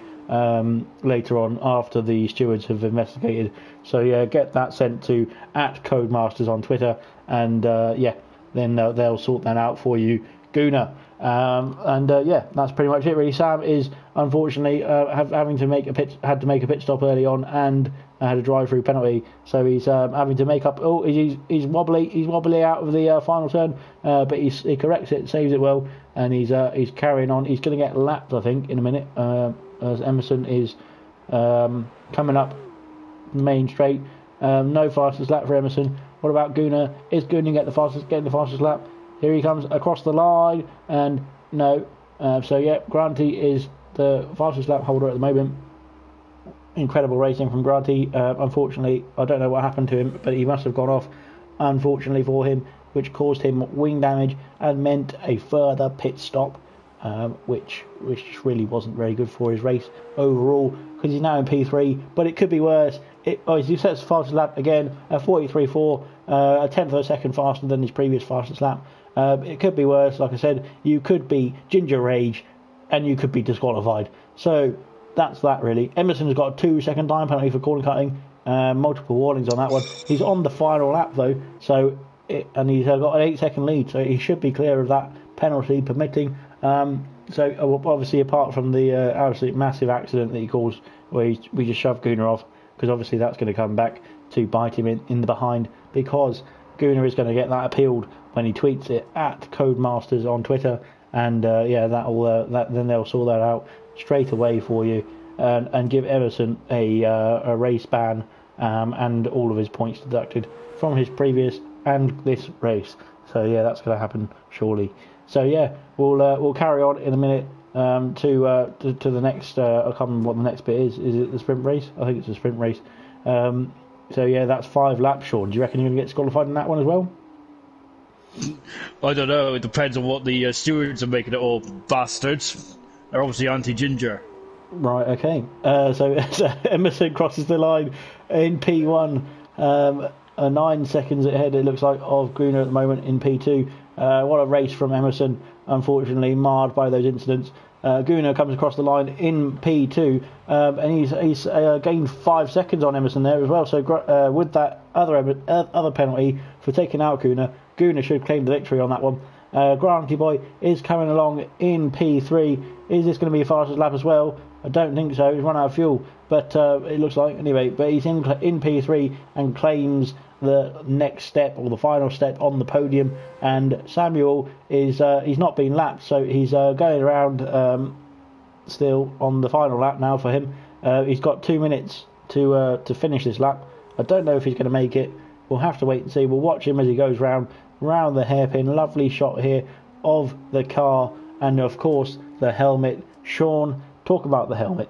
[SPEAKER 1] later on after the stewards have investigated. So yeah, get that sent to @Codemasters on Twitter, and then they'll sort that out for you, Gunnar. Yeah, that's pretty much it really. Sam is unfortunately having to had to make a pit stop early on and had a drive-through penalty, so he's having to make up. Oh, he's wobbly out of the final turn, but he corrects it, saves it well, and he's carrying on. He's going to get lapped, I think, in a minute, as Emerson is coming up main straight. No fastest lap for Emerson. What about Gunnar? Is Gunnar getting the fastest lap? Here he comes across the line, and no. So yeah, Granty is the fastest lap holder at the moment. Incredible racing from Granty. Unfortunately, I don't know what happened to him, but he must have gone off, unfortunately for him, which caused him wing damage and meant a further pit stop, which really wasn't very good for his race overall, because he's now in P3, but it could be worse. He sets the fastest lap again, 43.4, a tenth of a second faster than his previous fastest lap. It could be worse. Like I said, you could be Ginger Rage, and you could be disqualified. So that's that really. Emerson's got a 2-second time penalty for corner cutting. Multiple warnings on that one. He's on the final lap though, and he's got an 8-second lead, so he should be clear of that penalty permitting. So obviously, apart from the absolute massive accident that he caused, where we just shoved Gunnar off, because obviously that's going to come back to bite him in the behind, because Gunnar is going to get that appealed when he tweets it at Codemasters on Twitter, and then they'll sort that out straight away for you, and give Emerson a race ban, and all of his points deducted from his previous and this race. So yeah, that's going to happen surely. So yeah, we'll carry on in a minute to the next. I can't remember what the next bit is. Is it the sprint race? I think it's the sprint race. So yeah, that's 5 laps, Sean. Do you reckon you're going to get disqualified in that one as well?
[SPEAKER 2] I don't know. It depends on what the stewards are making it all. Bastards. They're obviously anti-ginger.
[SPEAKER 1] Right, okay. So Emerson crosses the line in P1, 9 seconds ahead, it looks like, of Gunnar at the moment in P2. What a race from Emerson, unfortunately marred by those incidents. Gunnar comes across the line in P2, and he's gained 5 seconds on Emerson there as well. So with that other penalty for taking out Gunnar should claim the victory on that one. Granty Boy is coming along in P3. Is this going to be a fastest lap as well? I don't think so. He's run out of fuel, but it looks like anyway. But he's in P3 and claims the next step, or the final step, on the podium. And Samuel is he's not been lapped, so he's going around still on the final lap now for him. He's got 2 minutes to finish this lap. I don't know if he's going to make it. We'll have to wait and see. We'll watch him as he goes round the hairpin. Lovely shot here of the car, and of course the helmet. Sean, talk about the helmet.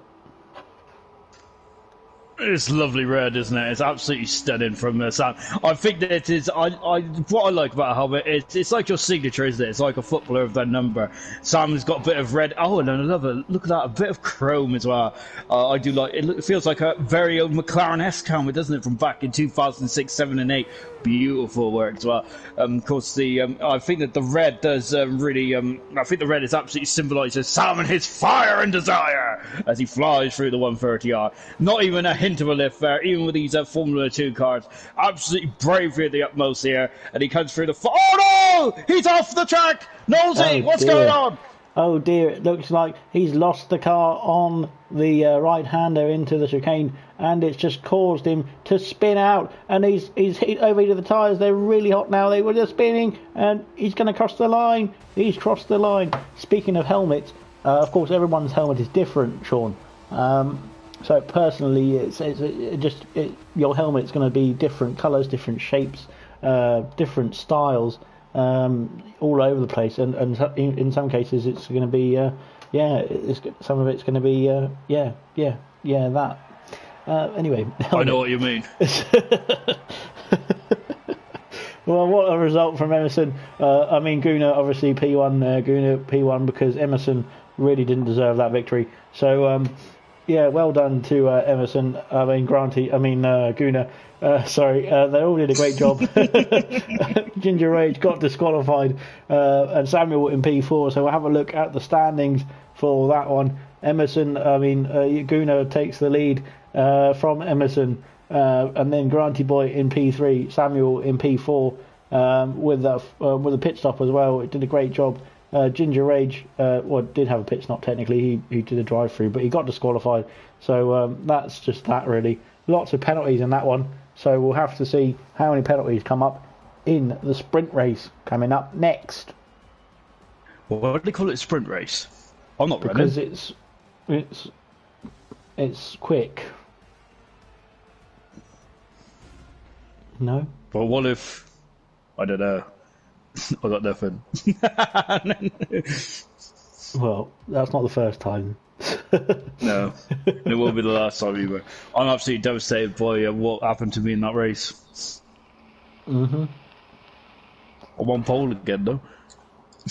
[SPEAKER 2] It's lovely red, isn't it? It's absolutely stunning from Sam. I think that it is. What I like about a helmet, it's like your signature, isn't it? It's like a footballer of that number. Sam's got a bit of red. Oh, and another look at that, a bit of chrome as well. I do like it. It feels like a very old McLaren S helmet, doesn't it? From back in 2006, 7, and 8. Beautiful work as well. Of course, I think that the red does really. I think the red is absolutely symbolises Sam and his fire and desire as he flies through the 130R. Not even a hint of a lift there, even with these Formula 2 cars. Absolutely bravery at the utmost here, and he comes through the. Oh no! He's off the track. Knowlesy, what's going on?
[SPEAKER 1] Oh dear! It looks like he's lost the car on the right-hander into the chicane, and it's just caused him to spin out. And he's overheated the tyres. They're really hot now. They were just spinning, and he's going to cross the line. He's crossed the line. Speaking of helmets, of course, everyone's helmet is different, Sean. So personally, your helmet's going to be different colours, different shapes, different styles. All over the place, and in some cases it's going to be some of it's going to be that anyway.
[SPEAKER 2] I know what you mean.
[SPEAKER 1] Well, what a result from Emerson. Gunnar obviously P1 Gunnar P1 because Emerson really didn't deserve that victory, so well done to Emerson. Gunnar. They all did a great job. Ginger Rage got disqualified, and Samuel in P4. So we'll have a look at the standings for that one. Emerson, Gunnar takes the lead from Emerson, and then Granty Boy in P3, Samuel in P4 with a pit stop as well. It did a great job. Ginger Rage did have a pit stop technically. He did a drive through, but he got disqualified. So that's just that really. Lots of penalties in that one. So we'll have to see how many penalties come up in the sprint race coming up next.
[SPEAKER 2] Well, why do they call it sprint race? I'm not running.
[SPEAKER 1] Because it's quick. No?
[SPEAKER 2] But what if... I don't know. I got nothing.
[SPEAKER 1] Well, that's not the first time.
[SPEAKER 2] No, it won't be the last time either. I'm absolutely devastated by what happened to me in that race.
[SPEAKER 1] Mm-hmm.
[SPEAKER 2] I'm on pole again, though.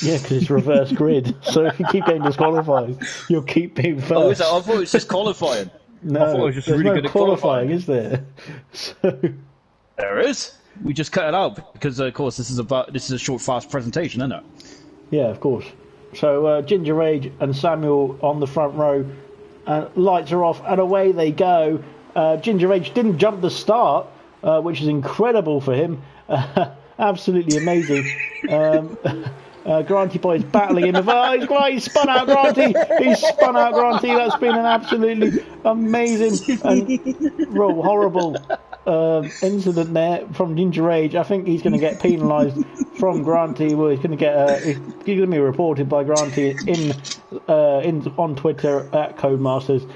[SPEAKER 1] Yeah, because it's reverse grid. So if you keep getting disqualified, you'll keep being first.
[SPEAKER 2] Oh, is that? I thought it was just qualifying.
[SPEAKER 1] No,
[SPEAKER 2] I thought it was just
[SPEAKER 1] there's
[SPEAKER 2] really
[SPEAKER 1] no
[SPEAKER 2] good at
[SPEAKER 1] qualifying, is there? So
[SPEAKER 2] there is. we just cut it out because, of course, this is a short, fast presentation, isn't it?
[SPEAKER 1] Yeah, of course. So Ginger Rage and Samuel on the front row, lights are off, and away they go. Ginger Rage didn't jump the start, which is incredible for him. Absolutely amazing. Granty Boy is battling him. He's spun out Granty. He's spun out Granty. That's been an absolutely amazing and horrible incident there from Ginger Rage. I think he's going to get penalised from Granty. Well, he's going to get he's going to be reported by Granty on Twitter at Codemasters.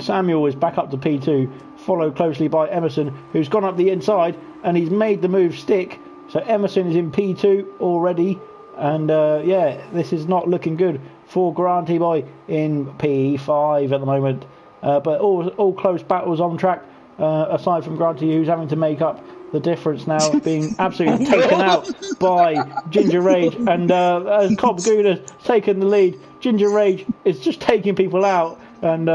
[SPEAKER 1] Samuel is back up to P2, followed closely by Emerson, who's gone up the inside and he's made the move stick. So Emerson is in P2 already. And this is not looking good for Granty Boy in P5 at the moment. But all close battles on track, aside from Granty, who's having to make up the difference now, being absolutely taken out by Ginger Rage. And Cobb Gooner's taken the lead. Ginger Rage is just taking people out. And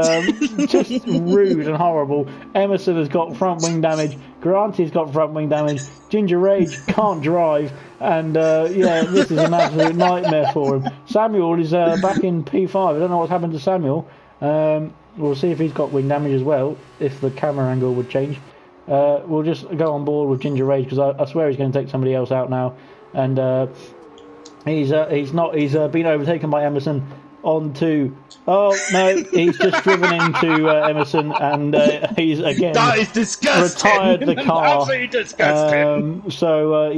[SPEAKER 1] just rude and horrible. Emerson has got front wing damage. Granty's got front wing damage. Ginger Rage can't drive. And this is an absolute nightmare for him. Samuel is back in P5. I don't know what's happened to Samuel. We'll see if he's got wing damage as well, if the camera angle would change. We'll just go on board with Ginger Rage, because I swear he's going to take somebody else out now. And he's been overtaken by Emerson. He's just driven into Emerson, and he's again
[SPEAKER 2] that is disgusting.
[SPEAKER 1] Retired the car.
[SPEAKER 2] Absolutely disgusting.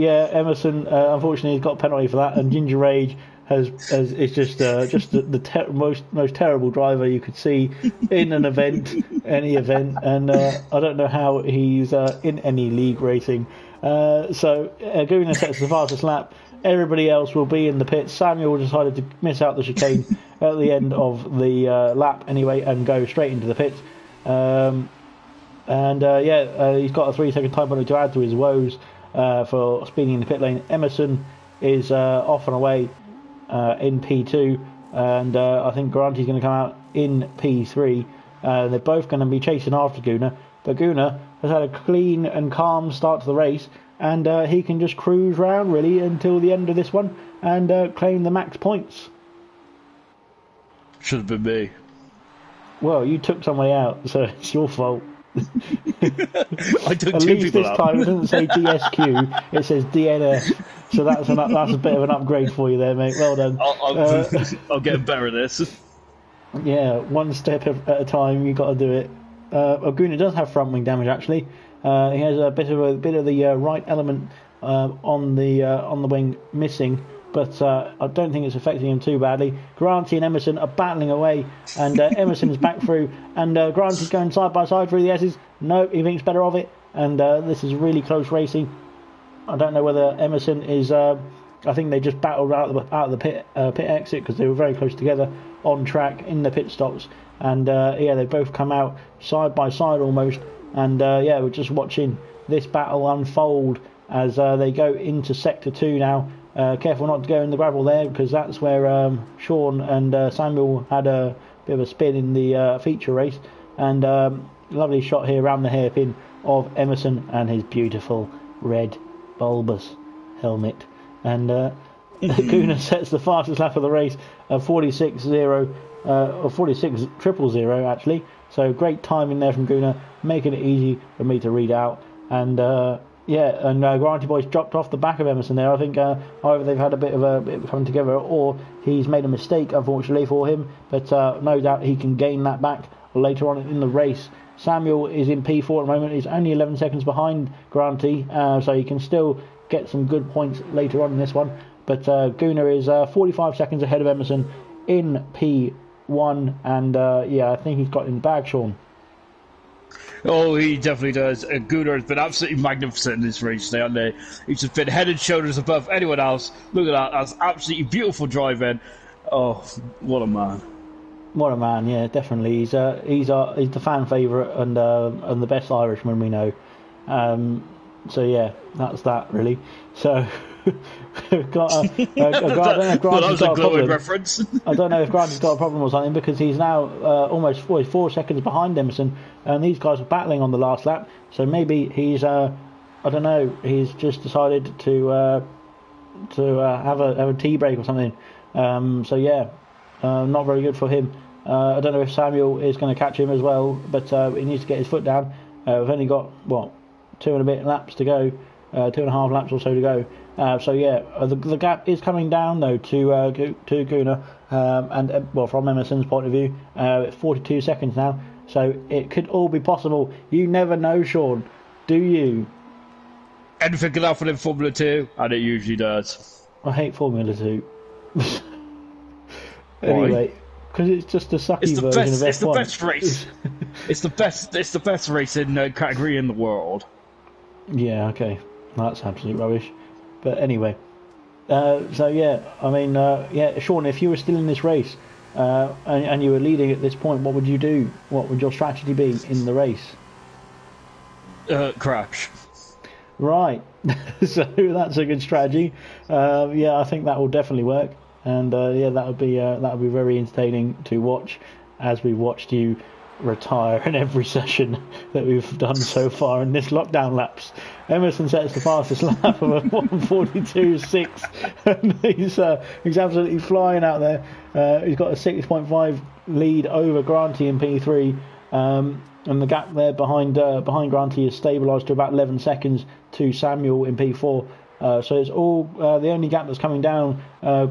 [SPEAKER 1] Emerson unfortunately has got a penalty for that, and Ginger Rage is just the most terrible driver you could see in an event, any event, and I don't know how he's in any league racing. Gooner sets the fastest lap. Everybody else will be in the pits. Samuel decided to miss out the chicane at the end of the lap anyway and go straight into the pits. He's got a 3 second time penalty to add to his woes for speeding in the pit lane. Emerson is off and away in P2, and I think Granty's going to come out in P3. They're both going to be chasing after Gooner, but Gooner has had a clean and calm start to the race, and he can just cruise round really until the end of this one and claim the max points.
[SPEAKER 2] Should have been me.
[SPEAKER 1] Well, you took somebody out, so it's your fault.
[SPEAKER 2] I took
[SPEAKER 1] At
[SPEAKER 2] two
[SPEAKER 1] least
[SPEAKER 2] people
[SPEAKER 1] this
[SPEAKER 2] out.
[SPEAKER 1] time it doesn't say DSQ, it says DNF. So that's a bit of an upgrade for you there, mate. Well done.
[SPEAKER 2] I'll get better at this.
[SPEAKER 1] Yeah, one step at a time. You got to do it. Oguna does have front wing damage actually. He has a bit of the right element on the wing missing, but I don't think it's affecting him too badly. Granty and Emerson are battling away, and Emerson is back through, and Granty's going side by side through the S's. No, he thinks better of it, and this is really close racing. I don't know whether Emerson is. I think they just battled out of the pit exit because they were very close together on track in the pit stops, and they both come out side by side almost, and we're just watching this battle unfold as they go into sector 2 now. Careful not to go in the gravel there, because that's where Sean and Samuel had a bit of a spin in the feature race, and lovely shot here around the hairpin of Emerson and his beautiful red bulbous helmet. And Gooner sets the fastest lap of the race at 46.0 or 46.000 actually. So great timing there from Gooner, making it easy for me to read out. And Granty Boy's dropped off the back of Emerson there. I think either they've had a bit of coming together, or he's made a mistake unfortunately for him. But no doubt he can gain that back later on in the race. Samuel is in P4 at the moment. He's only 11 seconds behind Granty, so he can still get some good points later on in this one. But Gooner is 45 seconds ahead of Emerson in P1, and I think he's got in the bag, Sean.
[SPEAKER 2] Oh, he definitely does. Gooner has been absolutely magnificent in this race today, hasn't he? He's just been head and shoulders above anyone else. Look at that. That's absolutely beautiful driving. Oh, what a man.
[SPEAKER 1] What a man, yeah, definitely. He's the fan favourite and the best Irishman we know. So yeah, that's that really. So we've got I don't know if Granty's got a problem.
[SPEAKER 2] Reference.
[SPEAKER 1] I don't know if Granty's got a problem or something, because he's now almost 4 seconds behind Emerson, and these guys are battling on the last lap. So maybe he's I don't know. He's just decided to have a tea break or something. So yeah, not very good for him. I don't know if Samuel is going to catch him as well, but he needs to get his foot down. We've only got 2 and a bit laps to go, 2.5 laps or so to go. So yeah, the gap is coming down though to Gunnar, and from Emerson's point of view, 42 seconds now. So it could all be possible. You never know, Sean. Do you?
[SPEAKER 2] Anything can happen in Formula 2, and it usually does.
[SPEAKER 1] I hate Formula 2. Anyway, because it's just a sucky version of F1.
[SPEAKER 2] It's the best race. It's the best racing category in the world.
[SPEAKER 1] Yeah, okay, that's absolute rubbish. But anyway, so yeah, I mean, Sean, if you were still in this race and you were leading at this point, what would you do? What would your strategy be in the race?
[SPEAKER 2] Crash.
[SPEAKER 1] Right, so that's a good strategy. Yeah, I think that will definitely work, and that would be very entertaining to watch as we watched you retire in every session that we've done so far in this lockdown laps. Emerson sets the fastest lap of a 1:42.6, and he's absolutely flying out there. He's got a 6.5 lead over Granty in P3. And the gap there behind Granty is stabilised to about 11 seconds to Samuel in P4. So it's all the only gap that's coming down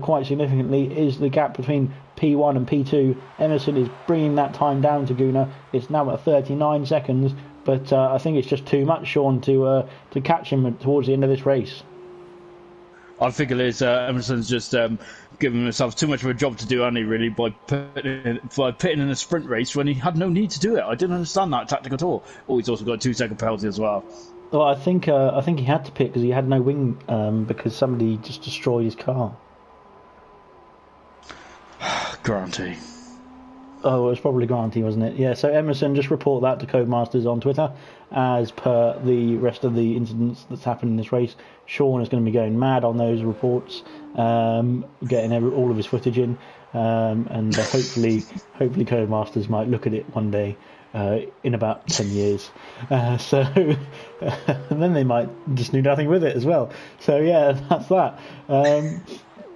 [SPEAKER 1] quite significantly is the gap between P1 and P2. Emerson is bringing that time down to Gunnar. It's now at 39 seconds, but I think it's just too much, Sean, to catch him towards the end of this race.
[SPEAKER 2] I think it is. Emerson's just giving himself too much of a job to do, hasn't he, really, by pitting in a sprint race when he had no need to do it. I didn't understand that tactic at all. Oh, he's also got a 2-second penalty as well.
[SPEAKER 1] Well, I think he had to pit because he had no wing because somebody just destroyed his car.
[SPEAKER 2] Granty.
[SPEAKER 1] Oh, it was probably Granty, wasn't it? Yeah, so Emerson, just report that to Codemasters on Twitter. As per the rest of the incidents that's happened in this race, Sean is going to be going mad on those reports, getting all of his footage in, and hopefully Codemasters might look at it one day in about 10 years. And then they might just do nothing with it as well. So yeah, that's that.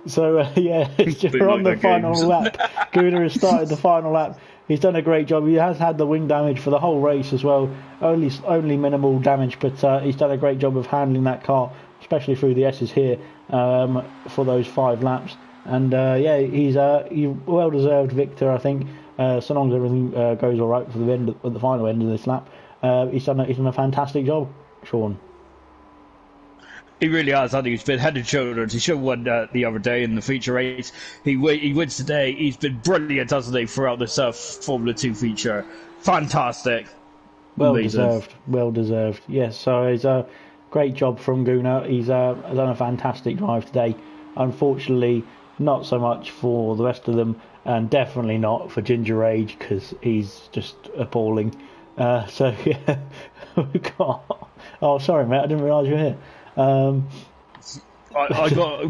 [SPEAKER 1] We're on the final lap. Gunnar has started the final lap. He's done a great job. He has had the wing damage for the whole race as well. Only minimal damage, but he's done a great job of handling that car, especially through the S's here for those 5 laps. And he's well deserved victor, I think. So long as everything goes all right for the final end of this lap, he's done a fantastic job, Sean.
[SPEAKER 2] He really has. I think he's been head and shoulders. He should have won the other day in the feature race. He wins today. He's been brilliant, hasn't he, throughout this Formula 2 feature. Fantastic.
[SPEAKER 1] Well
[SPEAKER 2] Amazing.
[SPEAKER 1] deserved. Yes, so it's a great job from Gunnar. He's done a fantastic drive today. Unfortunately, not so much for the rest of them, and definitely not for Ginger Age, because he's just appalling. So yeah, we got. Oh, sorry, mate. I didn't realise you were here.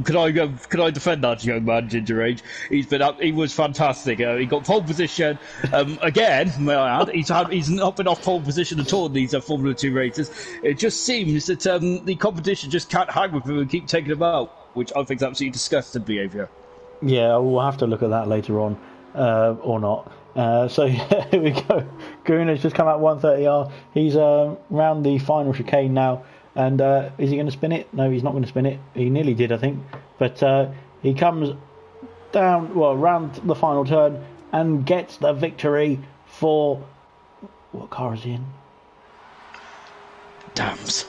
[SPEAKER 2] Could I defend that young man, Ginger Age? He's been up. He was fantastic. He got pole position again. May I add, he's not been off pole position at all in these Formula 2 races. It just seems that the competition just can't hang with him and keep taking him out, which I think is absolutely disgusting behaviour.
[SPEAKER 1] Yeah, we'll have to look at that later on, or not. So yeah, here we go. Gunnar's just come out 130R. He's round the final chicane now. And is he going to spin it? No, he's not going to spin it. He nearly did, I think. But he comes down, round the final turn and gets the victory for... What car is he in?
[SPEAKER 2] Dams.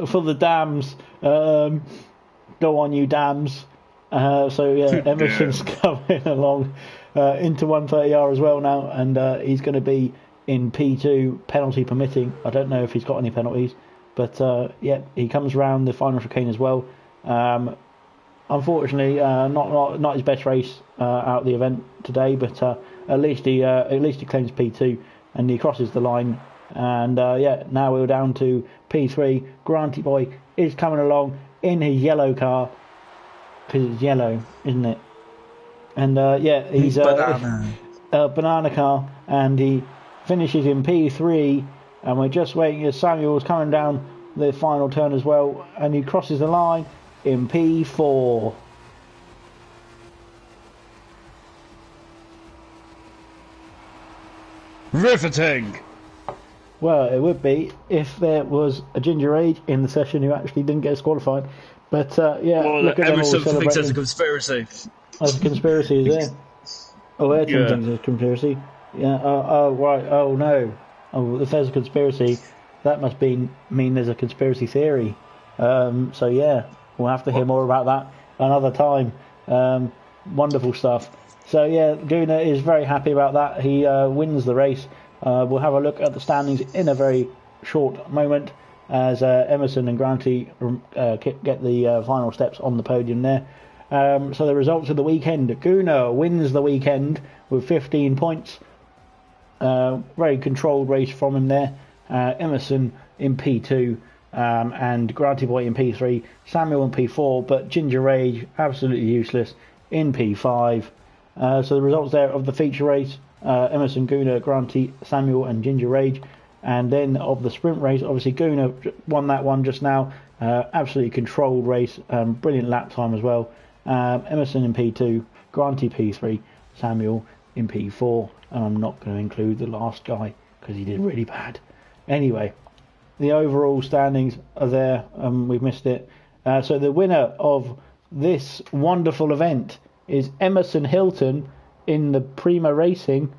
[SPEAKER 1] For the Dams. Go on, you Dams. So yeah, Emerson's coming along into 130R as well now. And he's going to be in P2, penalty permitting. I don't know if he's got any penalties. But he comes round the final chicane as well. Unfortunately, not his best race out of the event today, but at least he claims P2 and he crosses the line. And now we're down to P3. Granty boy is coming along in his yellow car because it's yellow, isn't it? And he's a banana car, and he finishes in P3. And we're just waiting as Samuel's coming down the final turn as well, and he crosses the line in P4.
[SPEAKER 2] Riveting!
[SPEAKER 1] Well, it would be if there was a Ginger Age in the session who actually didn't get disqualified. But yeah,
[SPEAKER 2] well,
[SPEAKER 1] look at them all
[SPEAKER 2] Emerson thinks
[SPEAKER 1] celebrating.
[SPEAKER 2] there's a conspiracy.
[SPEAKER 1] There's a conspiracy, is there? Oh, Ayrton thinks there's a conspiracy. Yeah. Oh, right. Oh no. Oh, if there's a conspiracy, that must mean there's a conspiracy theory. So yeah, we'll have to hear more about that another time. Wonderful stuff. So yeah, Guna is very happy about that. He wins the race. We'll have a look at the standings in a very short moment as Emerson and Granty get the final steps on the podium there. So the results of the weekend: Guna wins the weekend with 15 points. Very controlled race from him there. Emerson in P2 and Granty Boy in P3, Samuel in P4, but Ginger Rage absolutely useless in P5. So the results there of the feature race: Emerson, Guna, Granty, Samuel and Ginger Rage. And then of the sprint race, obviously Guna won that one just now. Absolutely controlled race, brilliant lap time as well. Emerson in P2, Granty P3, Samuel in P4. And I'm not going to include the last guy because he did really bad. Anyway, the overall standings are there. We've missed it. So the winner of this wonderful event is Emerson Hilton in the Prima Racing.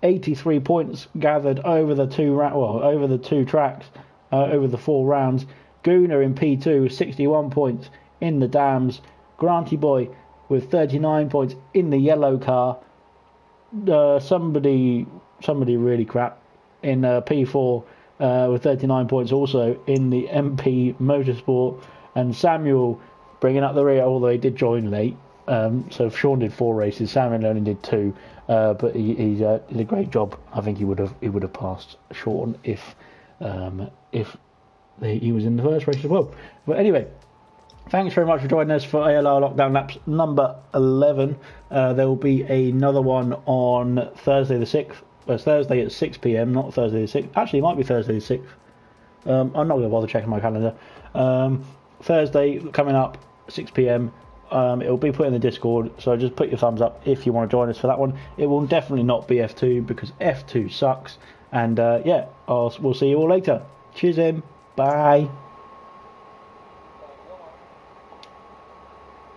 [SPEAKER 1] 83 points gathered over the two tracks, over the 4 rounds. Guna in P2, 61 points in the Dams. Granty Boy with 39 points in the yellow car. Somebody really crap in P4 with 39 points also in the MP Motorsport. And Samuel bringing up the rear, although he did join late. So Sean did 4 races, Samuel only did 2, but he did a great job. I think he would have passed Sean if he was in the first race as well. But anyway, thanks very much for joining us for ALR Lockdown Laps number 11. There will be another one on Thursday the 6th. Well, it's Thursday at 6 p.m, not Thursday the 6th. Actually, it might be Thursday the 6th. I'm not going to bother checking my calendar. Thursday coming up, 6 p.m. It will be put in the Discord, so just put your thumbs up if you want to join us for that one. It will definitely not be F2 because F2 sucks. And yeah, we'll see you all later. Cheers, bye.